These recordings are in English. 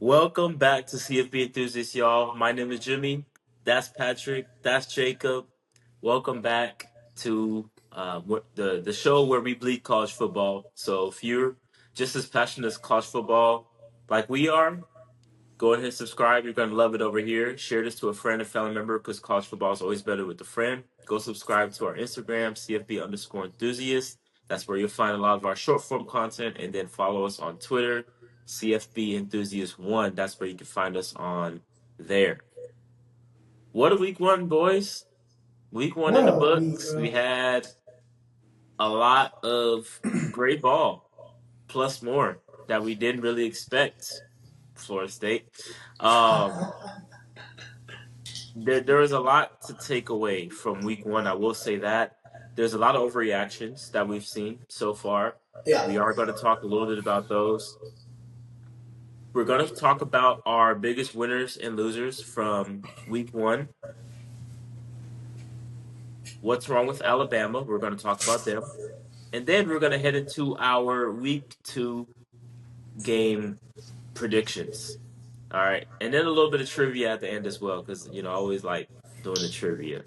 Welcome back to CFB Enthusiasts, y'all. My name is Jimmy. That's Patrick. That's Jacob. Welcome back to the show where we bleed college football. So if you're just as passionate as college football like we are, go ahead and subscribe. You're going to love it over here. Share this to a friend and family member because college football is always better with a friend. Go subscribe to our Instagram, CFB_enthusiast. That's where you'll find a lot of our short form content. And then follow us on Twitter, CFB Enthusiast One. That's where you can find us on there. What a week one, boys. Week one in What the a week, books. bro. We had a lot of great ball, plus more that we didn't really expect. Florida State. Um, there was a lot to take away from week one. I will say that there's a lot of overreactions that we've seen so far. We Yeah. are going to talk a little bit about those. We're going to talk about our biggest winners and losers from week one. What's wrong with Alabama? We're going to talk about them. And then we're going to head into our week two game predictions. All right. And then a little bit of trivia at the end as well, because, I always like doing the trivia.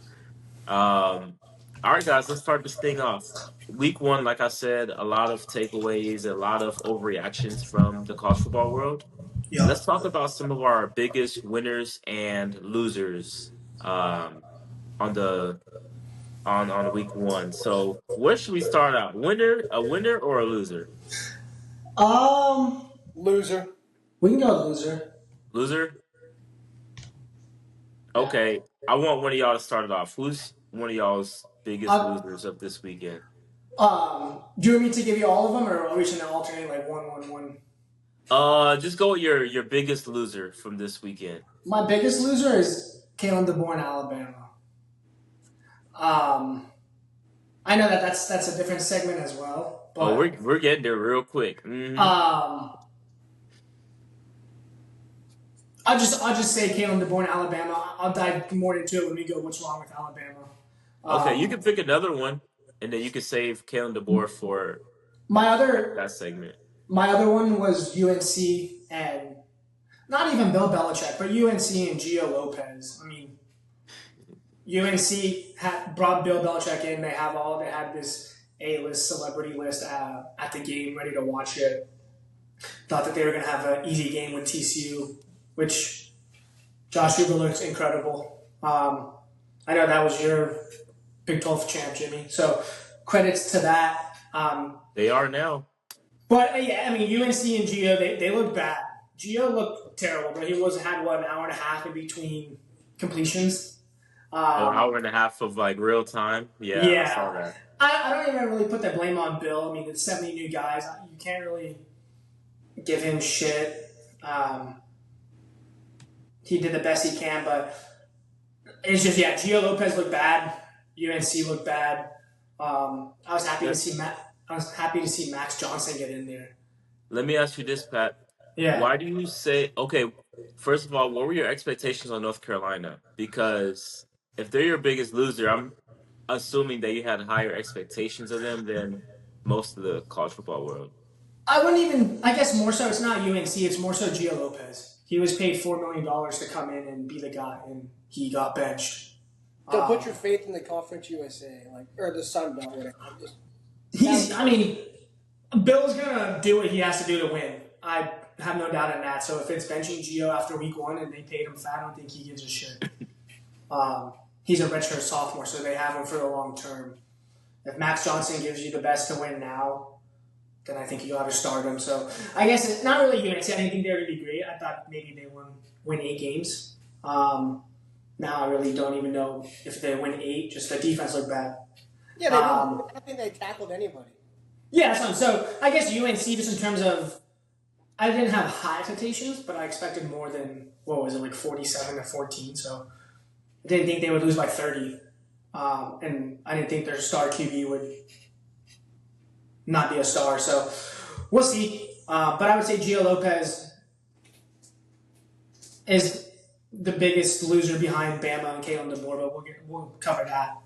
All right, guys, let's start this thing off. Week one, like I said, a lot of takeaways, a lot of overreactions from the college football world. Yeah. Let's talk about some of our biggest winners and losers on the on week one. So, where should we start out? A winner, or a loser? Um, Loser. we can go loser. Loser. Yeah. Okay, I want one of y'all to start it off. Who's one of y'all's biggest Uh, losers of this weekend? do you want me to give you all of them, or are we just gonna alternate like one, one, one? Just go with your biggest loser from this weekend. My biggest loser is Kalen DeBoer in Alabama. Um, I know that's a different segment as well, Oh, but we're getting there real quick. I'll just say Kalen DeBoer in Alabama. I'll dive more into it when we go. What's wrong with Alabama? Okay, you Um, can pick another one, and then you can save Kalen DeBoer for my other that segment. my other one was UNC and not even Bill Belichick, but UNC and Gio Lopez. I mean, UNC brought Bill Belichick in. They had this A-list celebrity list at the game, ready to watch it. Thought that they were going to have an easy game with TCU, which Josh Uber looks incredible. I know that was your Big 12 champ, Jimmy. So credits to that. They are now. But yeah, I mean UNC and Gio, they look bad. Gio looked terrible, but he had an hour and a half in between completions. An hour and a half of like real time. Yeah, I saw Yeah. that. I don't even really put the blame on Bill. I mean, the 70 new guys, you can't really give him shit. He did the best he can, but it's just, yeah, Gio Lopez looked bad. UNC looked bad. I was happy to see Max Johnson get in there. Let me ask you this, Pat. Yeah. Why do you say okay? First of all, what were your expectations on North Carolina? Because if they're your biggest loser, I'm assuming that you had higher expectations of them than most of the college football world. I guess more so, it's not UNC, it's more so Gio Lopez. He was paid $4 million to come in and be the guy, and he got benched. Don't put your faith in the Conference USA, or the Sun Belt, whatever. Bill's going to do what he has to do to win. I have no doubt in that. So if it's benching Gio after week one and they paid him fat, I don't think he gives a shit. He's a redshirt sophomore, so they have him for the long term. If Max Johnson gives you the best to win now, then I think you'll have to start him. So I guess it's not really UNC. I didn't think they were going to be great. I thought maybe they win 8 games. Now I really don't even know if they win 8. Just the defense looked bad. Yeah, they didn't. I don't think they tackled anybody. Yeah, that's fine. So I guess UNC, just in terms of, I didn't have high expectations, but I expected more than, 47-14. So I didn't think they would lose by 30. And I didn't think their star QB would not be a star. So we'll see. But I would say Gio Lopez is the biggest loser behind Bama and Kalen DeBoer, but we'll cover that,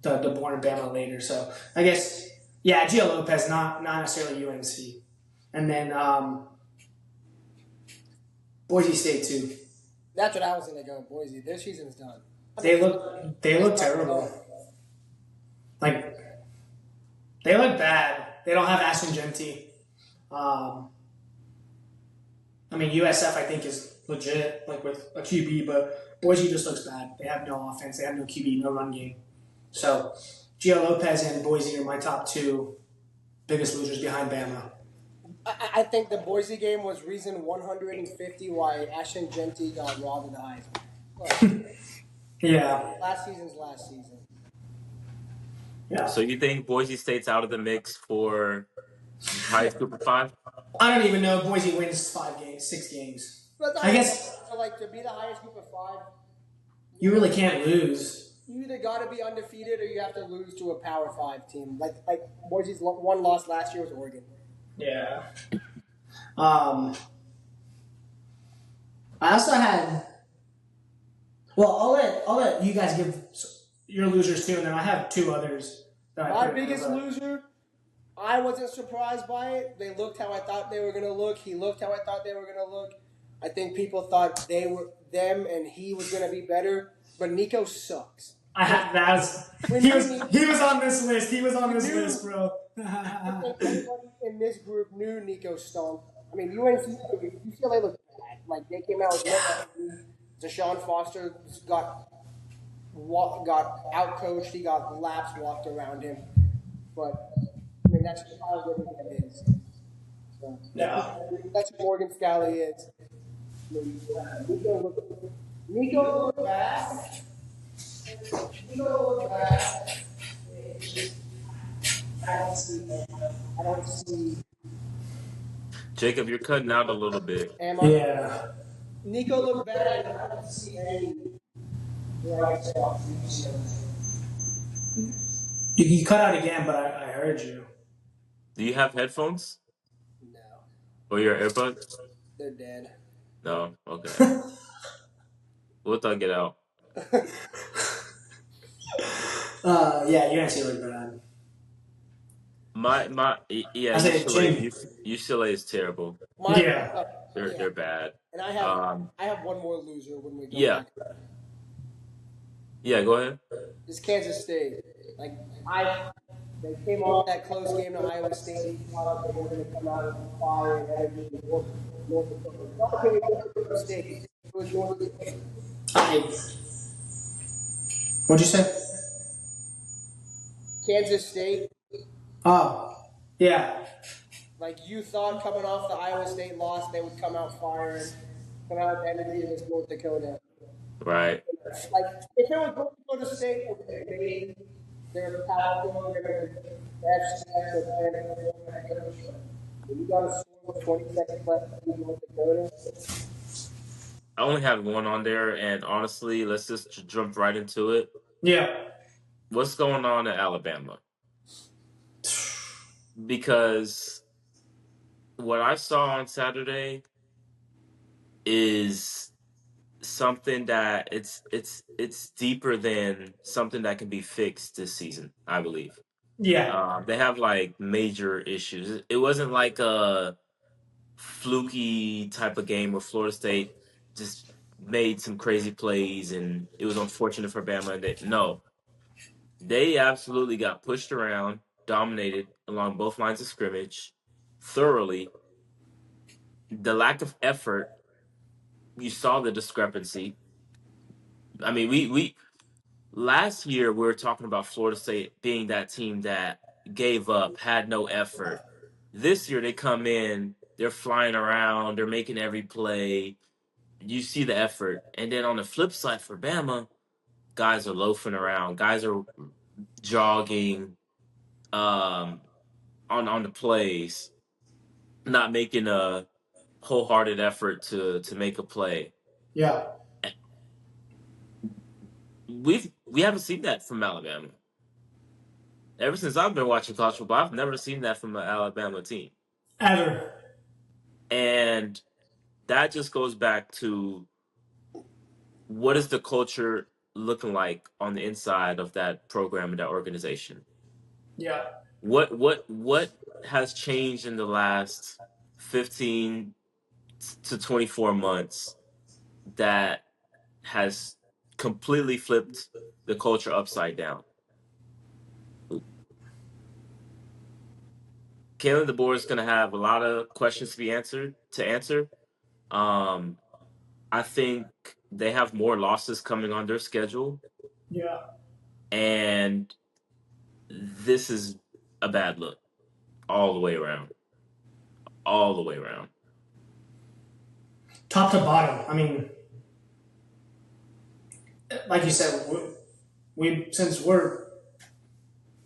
the DeBoer and Bama later. So I guess, yeah, Gio Lopez, not necessarily UNC. And then Boise State too. That's what I was gonna go. Boise, their season's done. They look terrible. Like they look bad. They don't have Ashton Genty. I mean, USF I think is legit, like with a QB, but Boise just looks bad. They have no offense. They have no QB, no run game. So Gio Lopez and Boise are my top two biggest losers behind Bama. I think the Boise game was reason 150 why Ashton Genty got robbed of the Heisman. Yeah. Last season. Yeah. So you think Boise State's out of the mix for highest group of 5? I don't even know if Boise wins 6 games. But I guess like to be the highest group of 5, you really can't lose. you either got to be undefeated or you have to lose to a Power 5 team. Like Boise's one loss last year was Oregon. Yeah. I also had. Well, I'll let you guys give your losers too, and then I have 2 others. My biggest loser, I wasn't surprised by it. They looked how I thought they were going to look. He looked how I thought they were going to look. I think people thought them and he was going to be better, but Nico sucks. He was on this list. He was on this list, bro. I think everybody in this group knew Nico stunk. I mean, UCLA looked bad. Like they came out with Deshaun Foster got out-coached. He got laps walked around him. But, I mean, that's how good it is. So, Yeah. That's what Morgan Scally is. I mean, Nico looked bad. I don't see. Jacob, you're cutting out a little bit. Yeah. Nico looked bad. I don't see any bright spots. You cut out again, but I heard you. Do you have headphones? No. Or your AirPods? They're dead. No? Okay. We'll thug it out. Yeah, UNC looked bad. Yeah, UCLA is terrible. They're bad. And I have one more loser when we go back. Yeah, go ahead. It's Kansas State. Like they came off that close game to Iowa State. Thought they were going to come out of fire and energy. North Dakota State. It was North Dakota. What'd you say? Kansas State. Oh, yeah. Like you thought coming off the Iowa State loss, they would come out firing, come out with energy against North Dakota. Right. Like if it was North Dakota State, they're powerful, they're you got to score with 20 seconds left in North Dakota. I only have one on there, and honestly, let's just jump right into it. Yeah. What's going on at Alabama? Because what I saw on Saturday is something that it's deeper than something that can be fixed this season, I believe. Yeah. They have like major issues. It wasn't like a fluky type of game where Florida State just made some crazy plays and it was unfortunate for Bama. No, they absolutely got pushed around, dominated along both lines of scrimmage thoroughly. The lack of effort, you saw the discrepancy. I mean, we last year we were talking about Florida State being that team that gave up, had no effort. This year they come in, they're flying around, they're making every play. You see the effort. And then on the flip side for Bama, guys are loafing around, guys are jogging on the plays, not making a wholehearted effort to make a play. Yeah. We haven't seen that from Alabama. Ever since I've been watching college football, I've never seen that from an Alabama team. Ever. And that just goes back to what is the culture looking like on the inside of that program and that organization? Yeah. What has changed in the last 15, to 24 months that has completely flipped the culture upside down. Kalen DeBoer is going to have a lot of questions to answer. Um, I think they have more losses coming on their schedule, Yeah. and this is a bad look all the way around. All the way around. Top to bottom. I mean, like you said,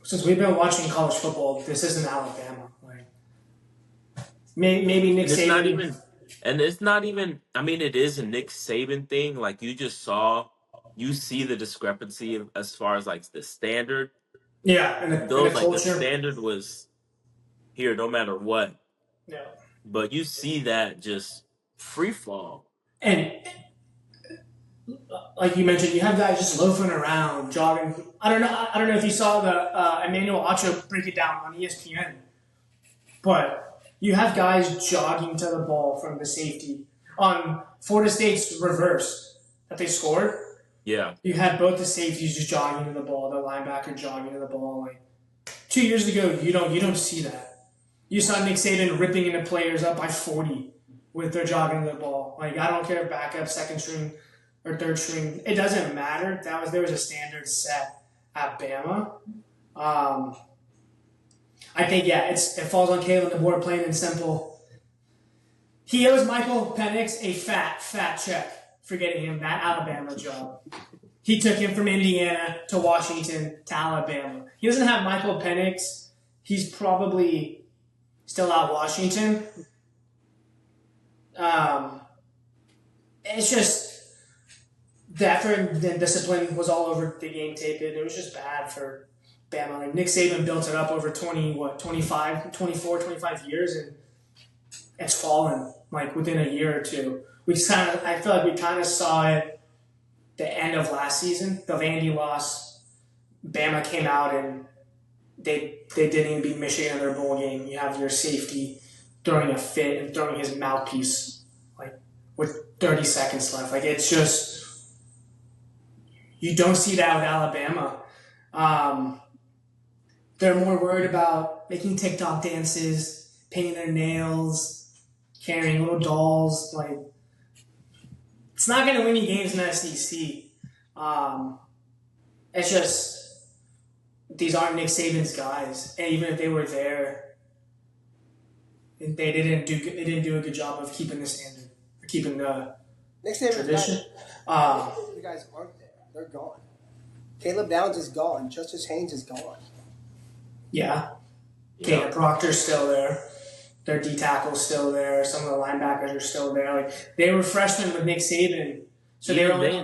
since we've been watching college football, this isn't Alabama. Like maybe Nick And it's Saban. not even, and it's not even. I mean, it is a Nick Saban thing. Like you see the discrepancy as far as like the standard. Yeah, and the The culture. standard was here no matter what. Yeah. But you see that just free fall. And like you mentioned, you have guys just loafing around, jogging. I don't know if you saw the Emmanuel Acho break it down on ESPN, but you have guys jogging to the ball from the safety on Florida State's reverse that they scored. Yeah. You had both the safeties just jogging to the ball, the linebacker jogging to the ball. Like 2 years ago, you don't see that. You saw Nick Saban ripping into players up by 40 with their jogging to the ball. Like I don't care if backup, second string, or third string. It doesn't matter. There was a standard set at Bama. I think it falls on Kalen DeBoer, plain and simple. He owes Michael Penix a fat check for getting him that Alabama job. He took him from Indiana to Washington to Alabama. He doesn't have Michael Penix. He's probably still at Washington. It's just the effort and the discipline was all over the game tape. It was just bad for Bama. Like Nick Saban built it up over 25 years, and it's fallen like within a year or two. I feel like we kind of saw it the end of last season. The Vandy loss, Bama came out and they didn't even beat Michigan in their bowl game. You have your safety throwing a fit and throwing his mouthpiece like with 30 seconds left. Like it's just you don't see that with Alabama. They're more worried about making TikTok dances, painting their nails, carrying little dolls. Like it's not going to win you games in the SEC. It's just these aren't Nick Saban's guys, and even if they were there, they didn't do a good job of keeping the standard, or keeping the Nick Saban's tradition. The guys aren't there; they're gone. Caleb Downs is gone. Justice Haynes is gone. Yeah, Taylor Proctor's still there. Their D tackle's still there. Some of the linebackers are still there. Like they were freshmen with Nick Saban, so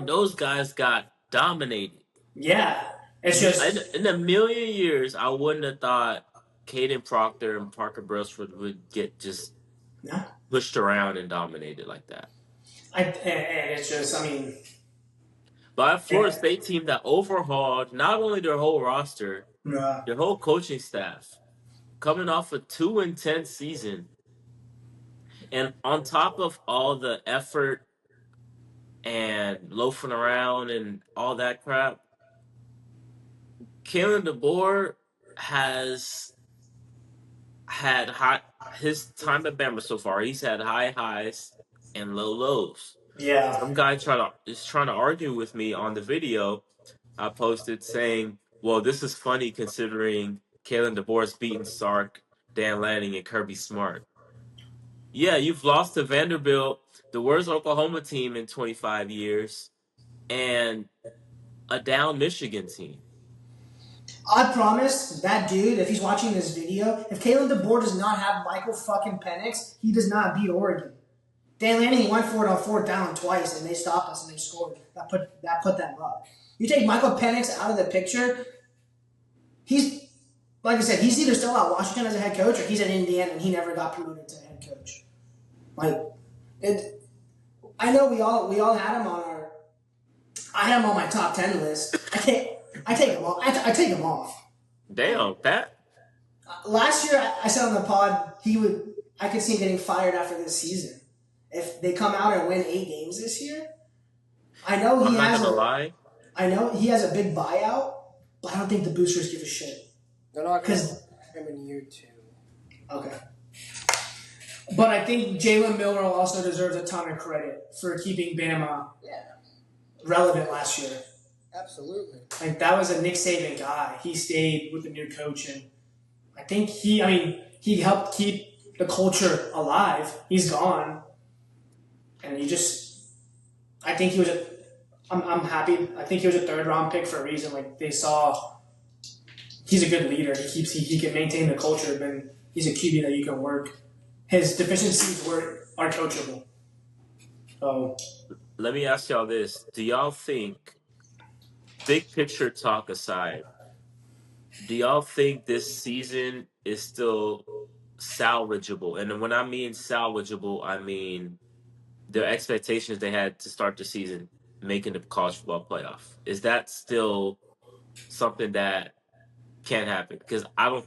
those guys got dominated. Yeah, it's just in a million years, I wouldn't have thought Caden Proctor and Parker Brailsford would get just pushed around and dominated like that. And it's just, by a Florida State team that overhauled not only their whole roster, their whole coaching staff, coming off a 2-10 season, and on top of all the effort and loafing around and all that crap, Kalen DeBoer has had his time at Bama so far. He's had high highs and low lows. Yeah. Some guy is trying to argue with me on the video I posted saying, well, this is funny considering Kalen DeBoer's beaten Sark, Dan Lanning, and Kirby Smart. Yeah, you've lost to Vanderbilt, the worst Oklahoma team in 25 years, and a down Michigan team. I promise that dude, if he's watching this video, if Kalen DeBoer does not have Michael fucking Penix, he does not beat Oregon. Dan Lanning went for it on fourth down twice, and they stopped us and they scored. That put them up. You take Michael Penix out of the picture, he's, like I said, he's either still at Washington as a head coach or he's at Indiana and he never got promoted to head coach. I know we all had him I had him on my top 10 list. I take him off. I take him off. Damn, Pat. Last year, I said on the pod, I could see him getting fired after this season. if they come out and win 8 games this year, I know I'm he not has gonna a lie. I know he has a big buyout, but I don't think the boosters give a shit. They're not going to 'Cause- him in year 2. Okay. But I think Jalen Miller also deserves a ton of credit for keeping Bama relevant last year. Absolutely. Like, that was a Nick Saban guy. He stayed with the new coach, and I think he helped keep the culture alive. He's gone, and I think he was I'm happy. I think he was a 3rd-round pick for a reason. Like, they saw he's a good leader. He can maintain the culture, but he's a QB that you can work. His deficiencies are coachable. So Let me ask y'all this: do y'all think, big picture talk aside, do y'all think this season is still salvageable? And when I mean salvageable, I mean the expectations they had to start the season making the college football playoff. Is that still something that can happen? Because I'm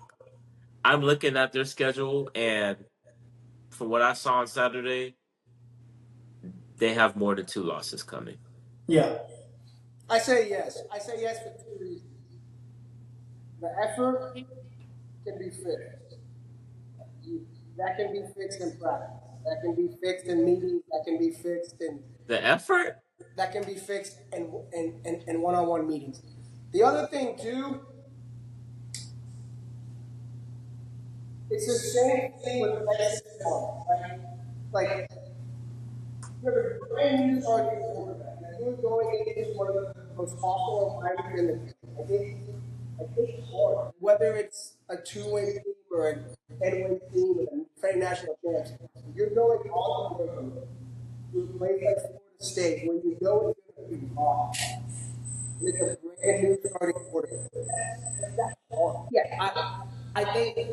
looking at their schedule, and from what I saw on Saturday, they have more than 2 losses coming. yeah, I say yes. I say yes for 2 reasons. The effort can be fixed. That can be fixed in practice. That can be fixed in meetings. That can be fixed in The effort? that can be fixed in one-on-one meetings. The other thing too, it's the same thing with Texas football, right? Like you have a brand new starting quarterback. Now you're going against one of the most hostile environments in the country. I think it's hard. Whether it's a 2-win team or a 10-win team with a defending national champs, you're going all the way from it. You play like Florida State, where you know it's going to be hard. With a brand new starting quarterback. That's hard. Yeah, I think if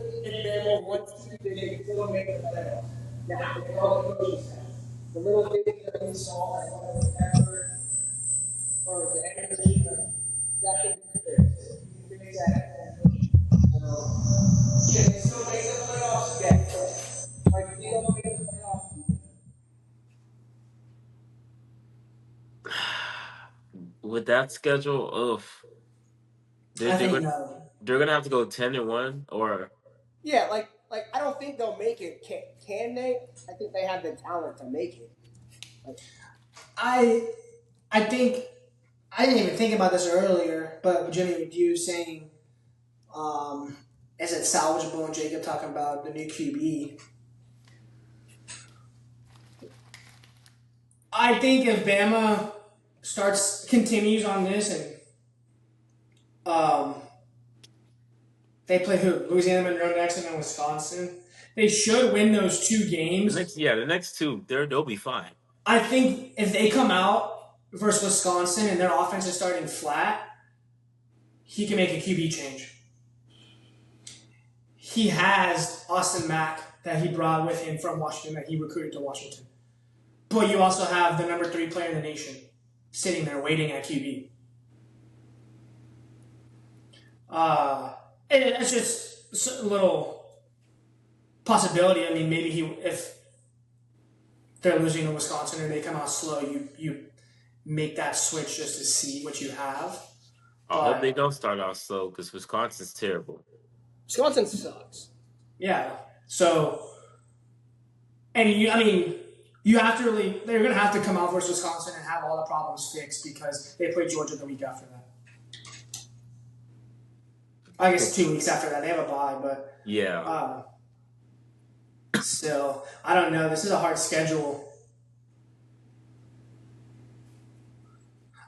Bama wants to, they can still make the playoffs. Now, they all the coaching staff. The little things that we saw, like whether it's effort or the energy, that can be fixed. You can fix that. Yeah, they still make the playoffs. Yeah. Like, they don't make the playoffs. With that schedule, oof. I think They're gonna have to go 10-1, or Yeah, like I don't think they'll make it. Can they? I think they have the talent to make it. I think I didn't even think about this earlier, but Jimmy, with you saying, is it salvageable, and Jacob talking about the new QB. I think if Bama continues on this, and they play Louisiana Monroe next, and then Wisconsin, they should win those 2 games. the next 2, they'll be fine. I think if they come out versus Wisconsin and their offense is starting flat, he can make a QB change. He has Austin Mack that he brought with him from Washington, that he recruited to Washington. But you also have the number 3 player in the nation sitting there waiting at QB. And it's just a little possibility. I mean, maybe if they're losing to Wisconsin and they come out slow, you make that switch just to see what you have. I hope they don't start out slow, because Wisconsin's terrible. Wisconsin sucks. Yeah. So, and you have to they're going to have to come out versus Wisconsin and have all the problems fixed, because they play Georgia the week after that. I guess 2 weeks after that. They have a bye, but yeah. Still, I don't know. This is a hard schedule.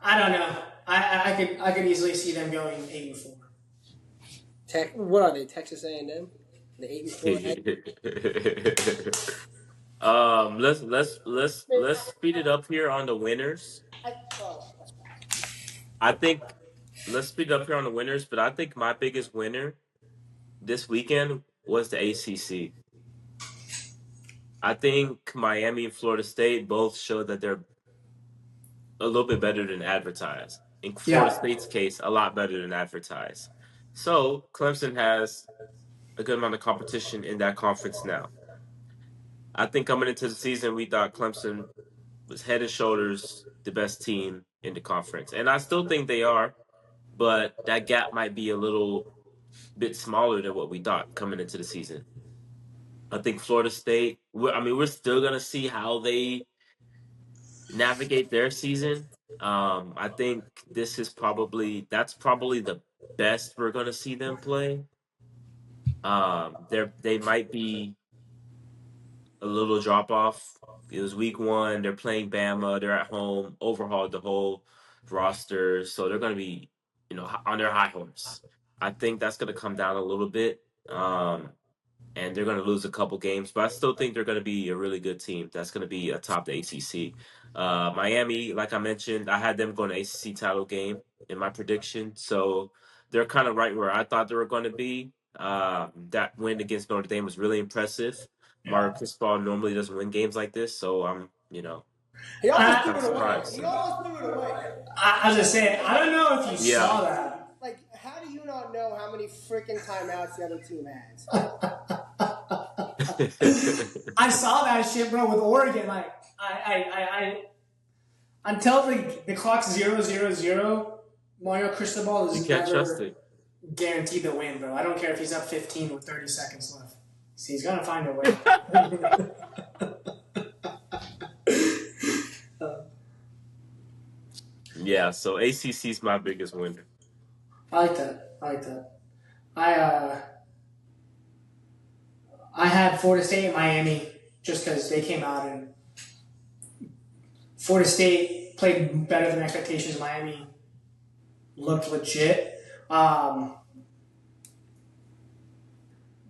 I don't know. I could easily see them going 8-4. What are they? Texas A&M? The 8-4. Let's speed it up here on the winners. I think let's speed it up here on the winners, but I think my biggest winner this weekend was the ACC. I think Miami and Florida State both showed that they're a little bit better than advertised. In Florida State's case, a lot better than advertised. So Clemson has a good amount of competition in that conference now. I think coming into the season, we thought Clemson was head and shoulders the best team in the conference, and I still think they are. But that gap might be a little bit smaller than what we thought coming into the season. I think Florida State. We're still gonna see how they navigate their season. I think that's probably the best we're gonna see them play. They might be a little drop off. It was week one. They're playing Bama. They're at home. Overhauled the whole roster, so they're gonna be, on their high horse. I think that's gonna come down a little bit. And they're going to lose a couple games, but I still think they're going to be a really good team. That's going to be atop the ACC. Miami, like I mentioned, I had them going to ACC title game in my prediction, so they're kind of right where I thought they were going to be. That win against Notre Dame was really impressive. Mario Cristobal normally doesn't win games like this, so I'm, He almost kind threw of it away. surprised. He almost threw it away. I was just saying, I don't know if you Yeah. saw that. Like, how do you not know how many freaking timeouts the other team has? I saw that shit, bro, with Oregon. Like, I until the clock's 0-0-0, Mario Cristobal You is can't trust never it. guaranteed to win, bro. I don't care if he's up 15 with 30 seconds left. See, he's gonna find a way. Yeah, so ACC's my biggest winner. I like that. I had Florida State and Miami just because they came out and Florida State played better than expectations. Miami looked legit.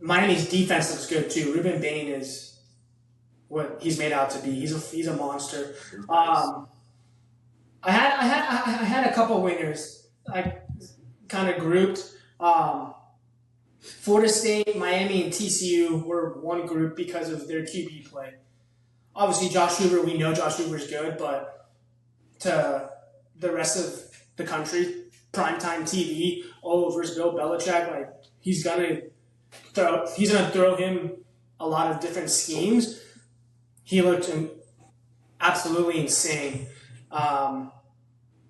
Miami's defense looks good too. Ruben Bain is what he's made out to be. He's a monster. I had a couple winners. I kind of grouped. Florida State, Miami, and TCU were one group because of their QB play. Obviously, Josh Hoover, we know Josh Hoover's good, but to the rest of the country, primetime TV, versus Bill Belichick, like he's gonna throw him a lot of different schemes. He looked absolutely insane. And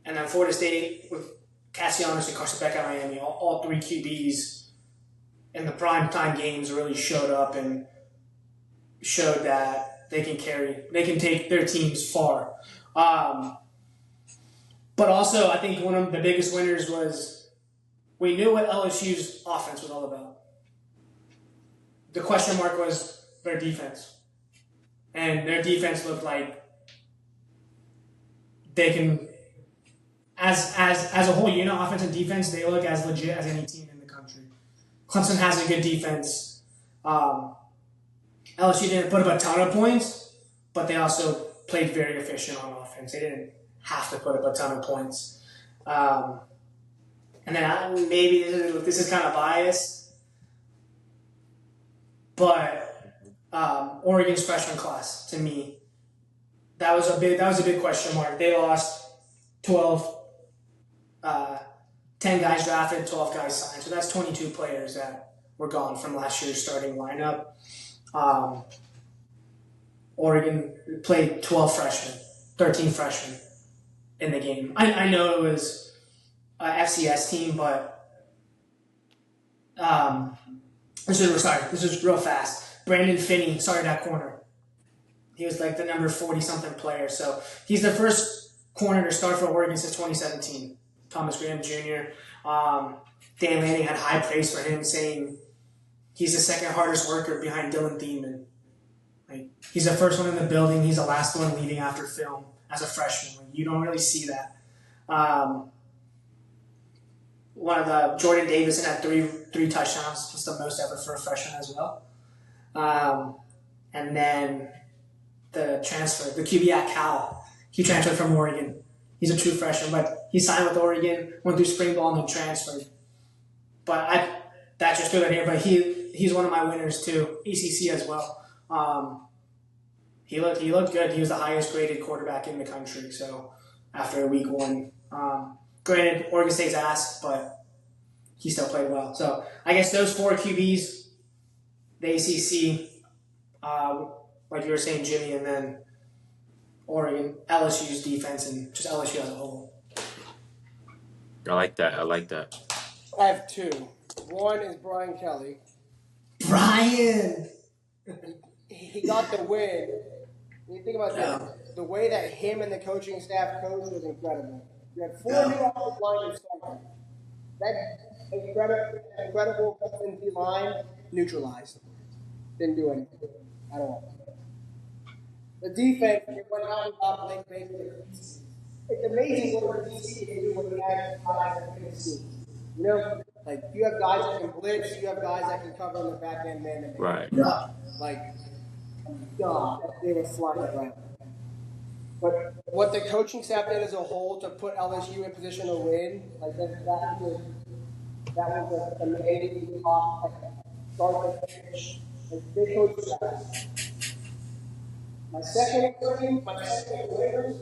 then Florida State with Cassianos and Carson Beck at Miami, all three QBs in the primetime games really showed up and showed that they can take their teams far. But also, I think one of the biggest winners was we knew what LSU's offense was all about. The question mark was their defense. And their defense looked like they can, as a whole unit, offense and defense, they look as legit as any team in the country. Clemson has a good defense. LSU didn't put up a ton of points, but they also played very efficient on offense. They didn't have to put up a ton of points. And then maybe this is kind of biased, but Oregon's freshman class, to me, that was a big question mark. They lost 10 guys drafted, 12 guys signed. So that's 22 players that were gone from last year's starting lineup. Oregon played 12 freshmen, 13 freshmen in the game. I know it was an FCS team, but this is real fast. Brandon Finney started at corner. He was like the number 40-something player. So he's the first corner to start for Oregon since 2017. Thomas Graham Jr. Dan Lanning had high praise for him, saying he's the second hardest worker behind Dylan Thiemann. Like, he's the first one in the building. He's the last one leaving after film as a freshman. Like, you don't really see that. Jordan Davison had three touchdowns, just the most ever for a freshman as well. And then the QB at Cal, he transferred from Oregon. He's a true freshman, but he signed with Oregon, went through spring ball, and then transferred. But that just threw that here. But he's one of my winners too, ACC as well. He looked good. He was the highest graded quarterback in the country. So after week one, granted Oregon State's ass, but he still played well. So I guess those four QBs, the ACC, like you were saying, Jimmy, and then Oregon, LSU's defense, and just LSU as a whole. I like that. I like that. I have two. One is Brian Kelly. Brian. He got the win. When you think about Yeah. this, the way that him and the coaching staff coached was incredible. You had 4 new offensive linemen starting. That incredible offensive line neutralized. Didn't do anything at all. The defense, it went out and got Blake Baker. It's amazing what the DC can do when you have guys that can see. You know, like you have guys that can blitz, you have guys that can cover in the back end man to man. Right. Yeah. Like, God, they were flying around. But what the coaching staff did as a whole to put LSU in position to win, like that was an amazing top, start to finish. Like, they coached staff. My second winners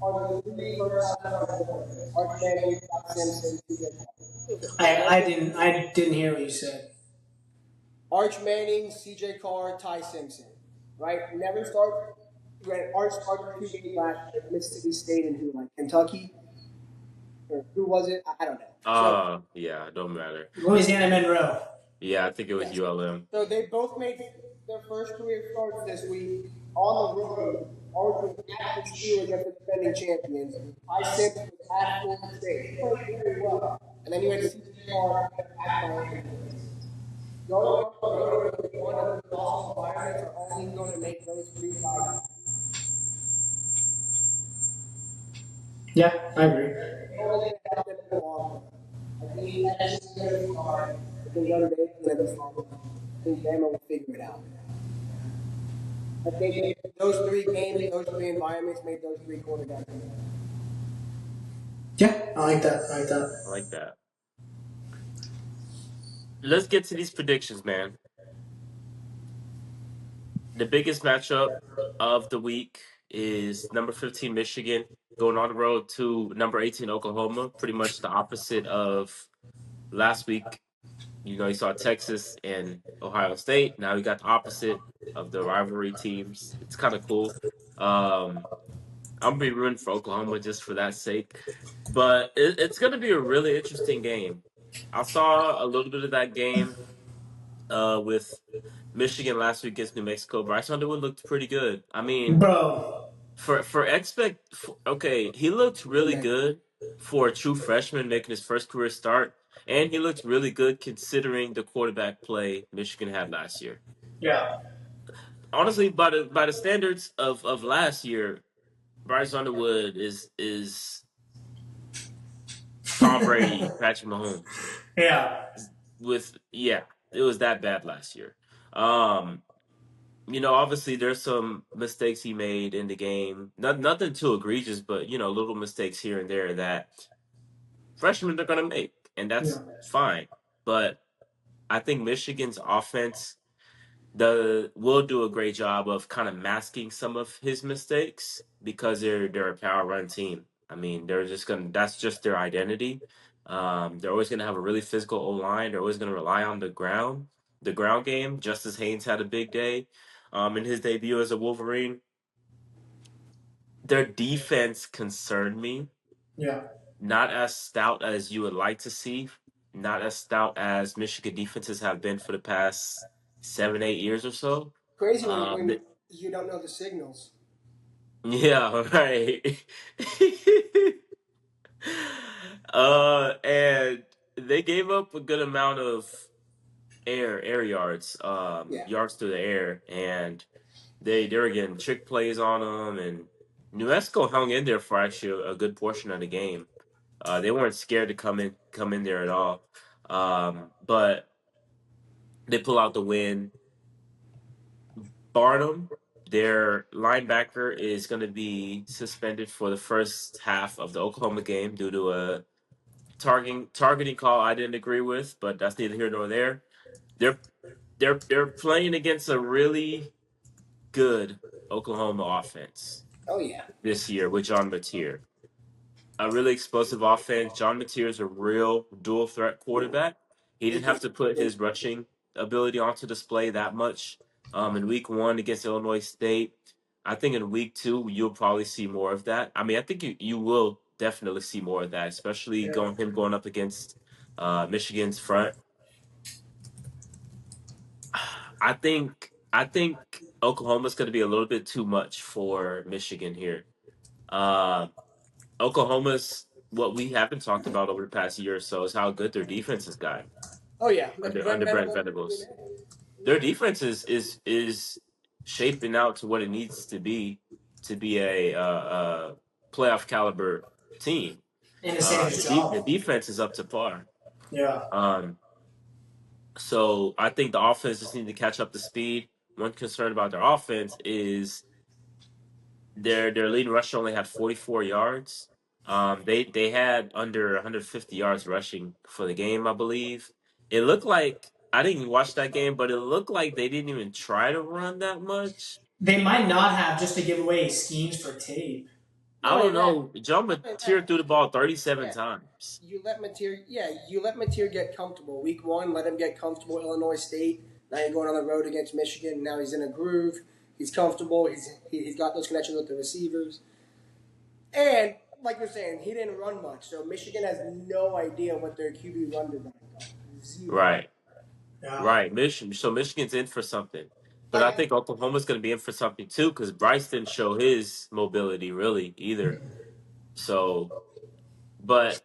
are the 3 first time Arch Manning, Scott Simpson, I didn't hear what you said. Arch Manning, CJ Carr, Ty Simpson. Right? Never start. When Arch started 2 games last year, Mississippi State and who, like Kentucky? Or who was it? I don't know. Yeah, don't matter. Louisiana Monroe. Yeah, I think it was ULM. So they both made their first career starts this week on the road. Arch was at the Steelers against the defending champions. Ty Simpson was at Florida State. He played very well. And then you had CJ Carr at Miami. Going on the road with one of the awesome environments are only going to make those 3 guys. Yeah, I agree. Only have them belong. I think that's just going to be hard. I think Notre Dame's going to be fun. I think Bama will figure it out. I think those 3 games, those 3 environments made those 3 quarterbacks. Yeah, I like that. I like that. Let's get to these predictions, man. The biggest matchup of the week is number 15 Michigan going on the road to number 18 Oklahoma. Pretty much the opposite of last week. You know, you saw Texas and Ohio State. Now we got the opposite of the rivalry teams. It's kind of cool. I'm gonna be rooting for Oklahoma just for that sake. But it's gonna be a really interesting game. I saw a little bit of that game with Michigan last week against New Mexico. Bryce Underwood looked pretty good. I mean, Bro. okay, he looked really good for a true freshman making his first career start, and he looked really good considering the quarterback play Michigan had last year. Yeah. Honestly, by the standards of last year, Bryce Underwood is Tom Brady, Patrick Mahomes. Yeah. It was that bad last year. You know, obviously there's some mistakes he made in the game. Nothing too egregious, but you know, little mistakes here and there that freshmen are gonna make, and that's fine. But I think Michigan's offense will do a great job of kind of masking some of his mistakes because they're a power run team. I mean, that's just their identity. They're always gonna have a really physical O line. They're always gonna rely on the ground game. Justice Haynes had a big day in his debut as a Wolverine. Their defense concerned me. Yeah. Not as stout as you would like to see. Not as stout as Michigan defenses have been for the past 7-8 years or so. Crazy when you don't know the signals. Yeah, right. And they gave up a good amount of air yards, yards through the air, and they were getting trick plays on them, and New Mexico hung in there for actually a good portion of the game. They weren't scared to come in there at all. But they pull out the win. Barnum, their linebacker, is going to be suspended for the first half of the Oklahoma game due to a targeting call I didn't agree with, but that's neither here nor there. They're playing against a really good Oklahoma offense. Oh yeah. This year with John Mateer. A really explosive offense. John Mateer is a real dual threat quarterback. He didn't have to put his rushing ability onto display that much in week 1 against Illinois State. I think in week 2 you'll probably see more of that. I mean, I think you will definitely see more of that, especially Yeah. going up against Michigan's front. I think Oklahoma's going to be a little bit too much for Michigan here. Uh, Oklahoma's what we haven't talked about over the past year or so is how good their defense has gotten Oh yeah, under Brent Venables. Their defense is shaping out to what it needs to be a playoff caliber team. And it's saying his The job. defense is up to par. Yeah. So I think the offense just need to catch up to speed. One concern about their offense is their leading rusher only had 44 yards. They had under 150 yards rushing for the game, I believe. It looked like I didn't watch that game, but it looked like they didn't even try to run that much. They might not have just to give away schemes for tape. I don't know. John Mateer threw the ball 37 times. You let Mateer get comfortable. Week 1, let him get comfortable. Illinois State. Now you're going on the road against Michigan. Now he's in a groove. He's comfortable. He's got those connections with the receivers. And like you're saying, he didn't run much, so Michigan has no idea what their QB run design is. Zero. Right. Yeah. Right. So Michigan's in for something. But I think Oklahoma's going to be in for something too because Bryce didn't show his mobility really either. So, but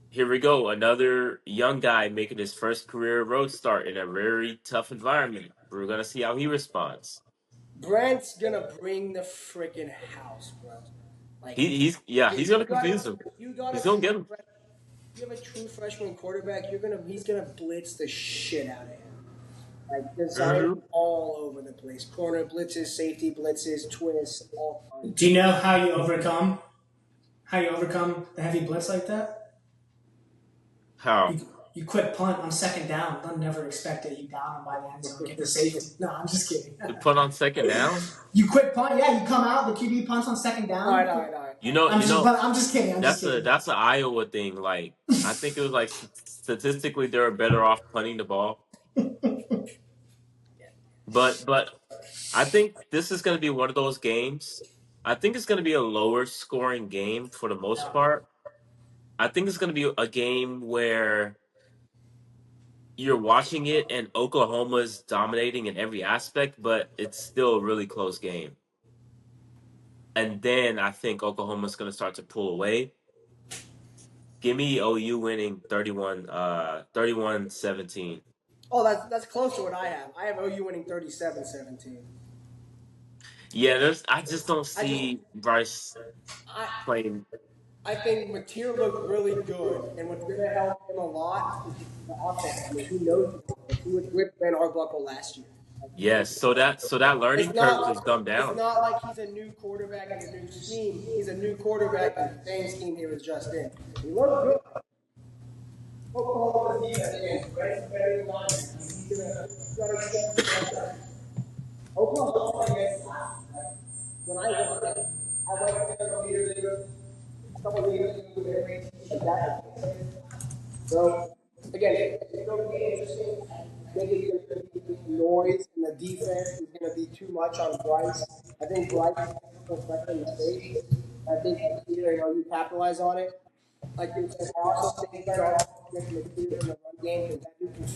here we go. Another young guy making his first career road start in a very tough environment. We're going to see how he responds. Brent's going to bring the freaking house, bro. Like, he's going to confuse him. He's going to get him. You have a true freshman quarterback, he's gonna blitz the shit out of him. Like design all over the place. Corner blitzes, safety blitzes, twists, all kinds. Do you know how you overcome the heavy blitz like that? How? You quit punt on second down. They'll never expect it. You down them by the end zone. Get the safety. No, I'm just kidding. You punt on second down? You quit punt. Yeah, you come out. The QB punts on second down. All right. I'm just kidding. That's an Iowa thing. Like I think it was like statistically they're better off punting the ball. But I think this is going to be one of those games. I think it's going to be a lower scoring game for the most part. I think it's going to be a game where you're watching it and Oklahoma's dominating in every aspect, but it's still a really close game. And then I think Oklahoma's going to start to pull away. Give me OU winning 31-17. Oh, that's close to what I have. I have OU winning 37-17. Yeah, I just don't see Bryce playing. I think Mateer looked really good, and what's going to help him a lot is the offense. I mean, he knows he was with Ben Arbuckle last year. Yes, so that learning curve is dumbed down. It's not like he's a new quarterback in a new scheme. He's a new quarterback in the same scheme he was just in. He looked good. Oklahoma defense, Oklahoma against when I looked at it, I went a couple years ago, So again, it's going to be interesting. I think it's going to be noise in the defense. Is going to be too much on Bryce. I think Bryce is perfecting the stage. I think you capitalize on it. Like you said, I also think that in the run game because that dude can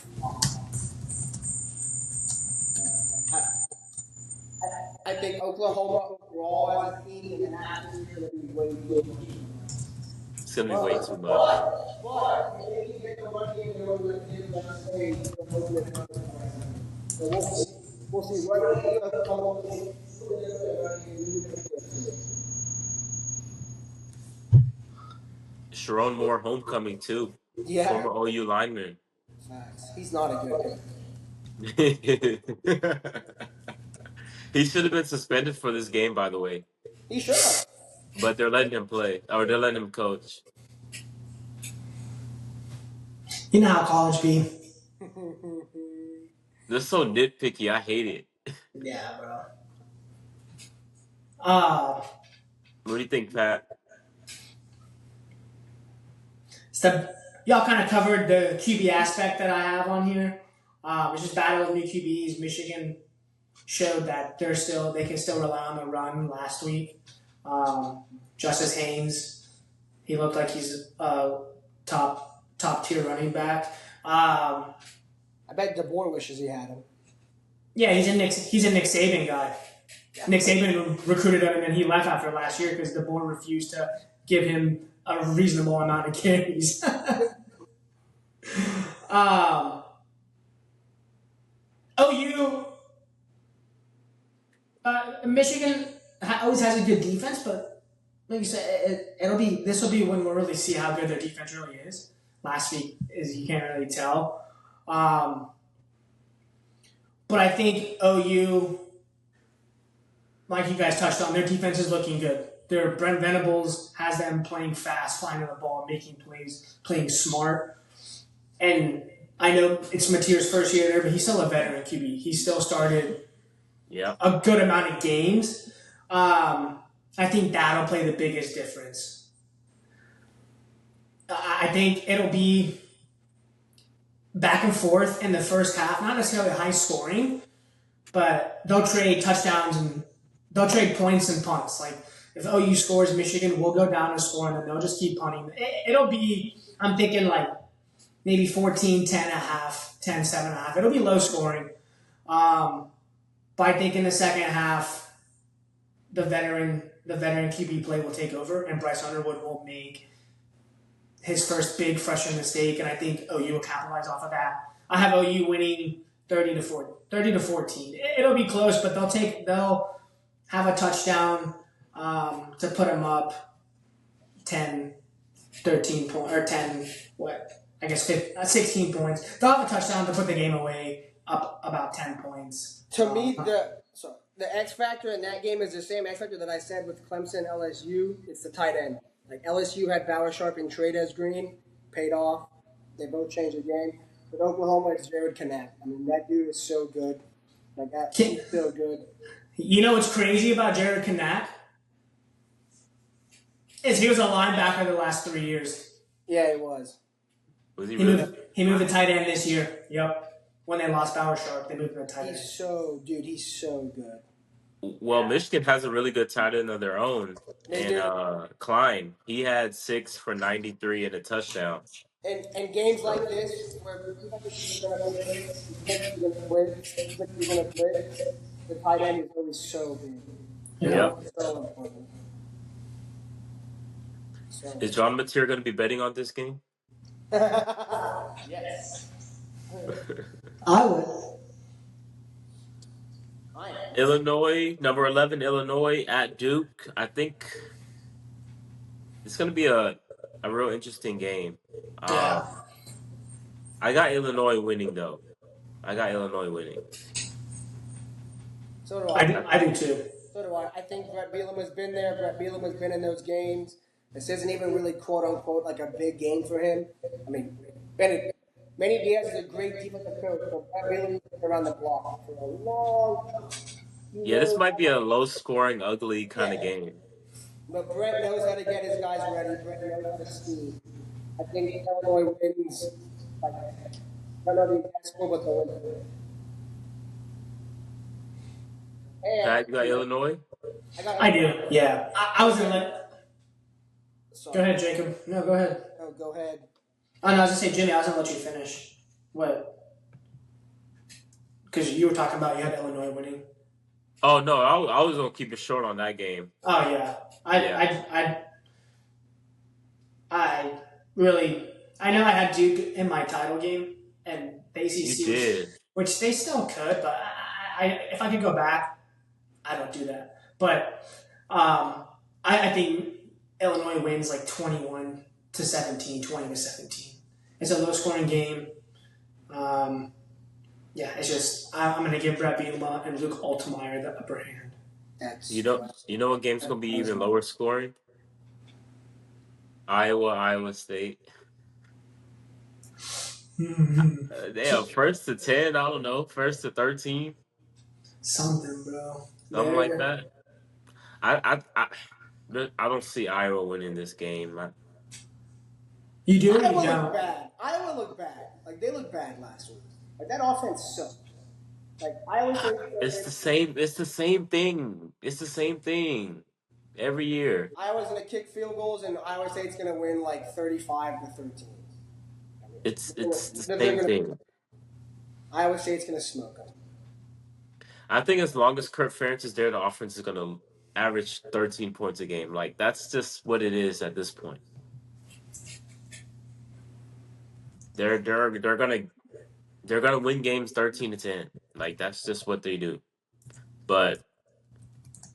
I think Oklahoma overall as a team and actually is going to be way too much. It's going to be way too much. But if you get the run game, they're going to give that stage. So we'll see. Sharon Moore homecoming too. Yeah. Former OU lineman. He's not a good guy. He should have been suspended for this game, by the way. He should have. But they're letting him play, or they're letting him coach. You know how college be. They're so nitpicky. I hate it. Yeah, bro. What do you think, Pat? Y'all kind of covered the QB aspect that I have on here. It's just battle of new QBs. Michigan showed that they can still rely on the run last week. Justice Haynes, he looked like he's a top tier running back. I bet DeBoer wishes he had him. Yeah, he's a Nick Saban guy. Yeah. Nick Saban recruited him, and then he left after last year because the board refused to give him a reasonable amount of carries. OU, Michigan always has a good defense, but like you said, this will be when we'll really see how good their defense really is. Last week you can't really tell. But I think OU, like you guys touched on, their defense is looking good. Their Brent Venables has them playing fast, finding the ball, making plays, playing smart. And I know it's Mateer's first year there, but he's still a veteran QB. He still started a good amount of games. I think that'll play the biggest difference. I think it'll be back and forth in the first half, not necessarily high scoring, but they'll trade touchdowns and they'll trade points and punts. Like if OU scores, Michigan will go down and score, and then they'll just keep punting. It'll be, I'm thinking like maybe 14, 10 and a half, 10, 7 and a half. It'll be low scoring. But I think in the second half, the veteran QB play will take over, and Bryce Underwood will make his first big freshman mistake, and I think OU will capitalize off of that. I have OU winning 30 to 14. It'll be close, but they'll have a touchdown to put them up 10, 13 points, or 10, 16 points. They'll have a touchdown to put the game away up about 10 points. To me, the X factor in that game is the same X factor that I said with Clemson LSU. It's the tight end. Like LSU had Bauer Sharp and Trey'Dez Green, paid off. They both changed the game. But Oklahoma, it's Jared Knapp. I mean, that dude is so good. Like he's so good. You know what's crazy about Jared Knapp? Is he was a linebacker the last 3 years. Yeah, he was. Was he really? He moved the tight end this year. Yep. When they lost Bauer Sharp, they moved the tight end. He's so good. Well, Michigan has a really good tight end of their own. And Klein, he had 6 for 93 and a touchdown. And games like this, where you're going to blitz, the tight end is always so big. Yeah. So important. So. Is John Mateer going to be betting on this game? Yes. I would. Illinois, number 11, Illinois at Duke. I think it's going to be a real interesting game. Yeah. I got Illinois winning, though. So do I. I do, too. So do I. I think Brett Bielema has been there. Brett Bielema has been in those games. This isn't even really, quote-unquote, like a big game for him. I mean, Manny Diaz is a great defensive coach, but Brett Bielema's been around the block for a long time. Yeah, this might be a low-scoring, ugly kind of game. But Brett knows how to get his guys ready. Brett knows how to scheme. I think Illinois wins. I don't know the exact score, but they'll win. Hey, Pat, you got Illinois? I do, yeah. I was going to let... Go ahead, Jacob. No, go ahead. No, go ahead. Oh, no, I was going to say, Jimmy, I was going to let you finish. What? Because you were talking about you had Illinois winning. Oh, no, I was going to keep it short on that game. Oh, yeah. I know I had Duke in my title game, and the ACC, which they still could, but if I could go back, I don't do that. But I think Illinois wins like 21-17, 20-17. It's a low-scoring game. Yeah, it's just I'm going to give Brett Bielema and Luke Altmaier the upper hand. You know what game's going to be even lower scoring? Iowa State. They are 1st to 10. I don't know, 1st to 13. Something, bro. Something like that. I don't see Iowa winning this game. You do? Iowa looked bad. Like, they looked bad last week. Like that offense sucked. Like Iowa State. It's the same. It's the same thing. It's the same thing every year. Iowa's gonna kick field goals, and Iowa State's gonna win like 35-13. It's the They're same gonna, thing. Iowa State's gonna smoke them. I think as long as Kurt Ferentz is there, the offense is going to average 13 points a game. Like that's just what it is at this point. They're gonna win games 13-10. Like that's just what they do. But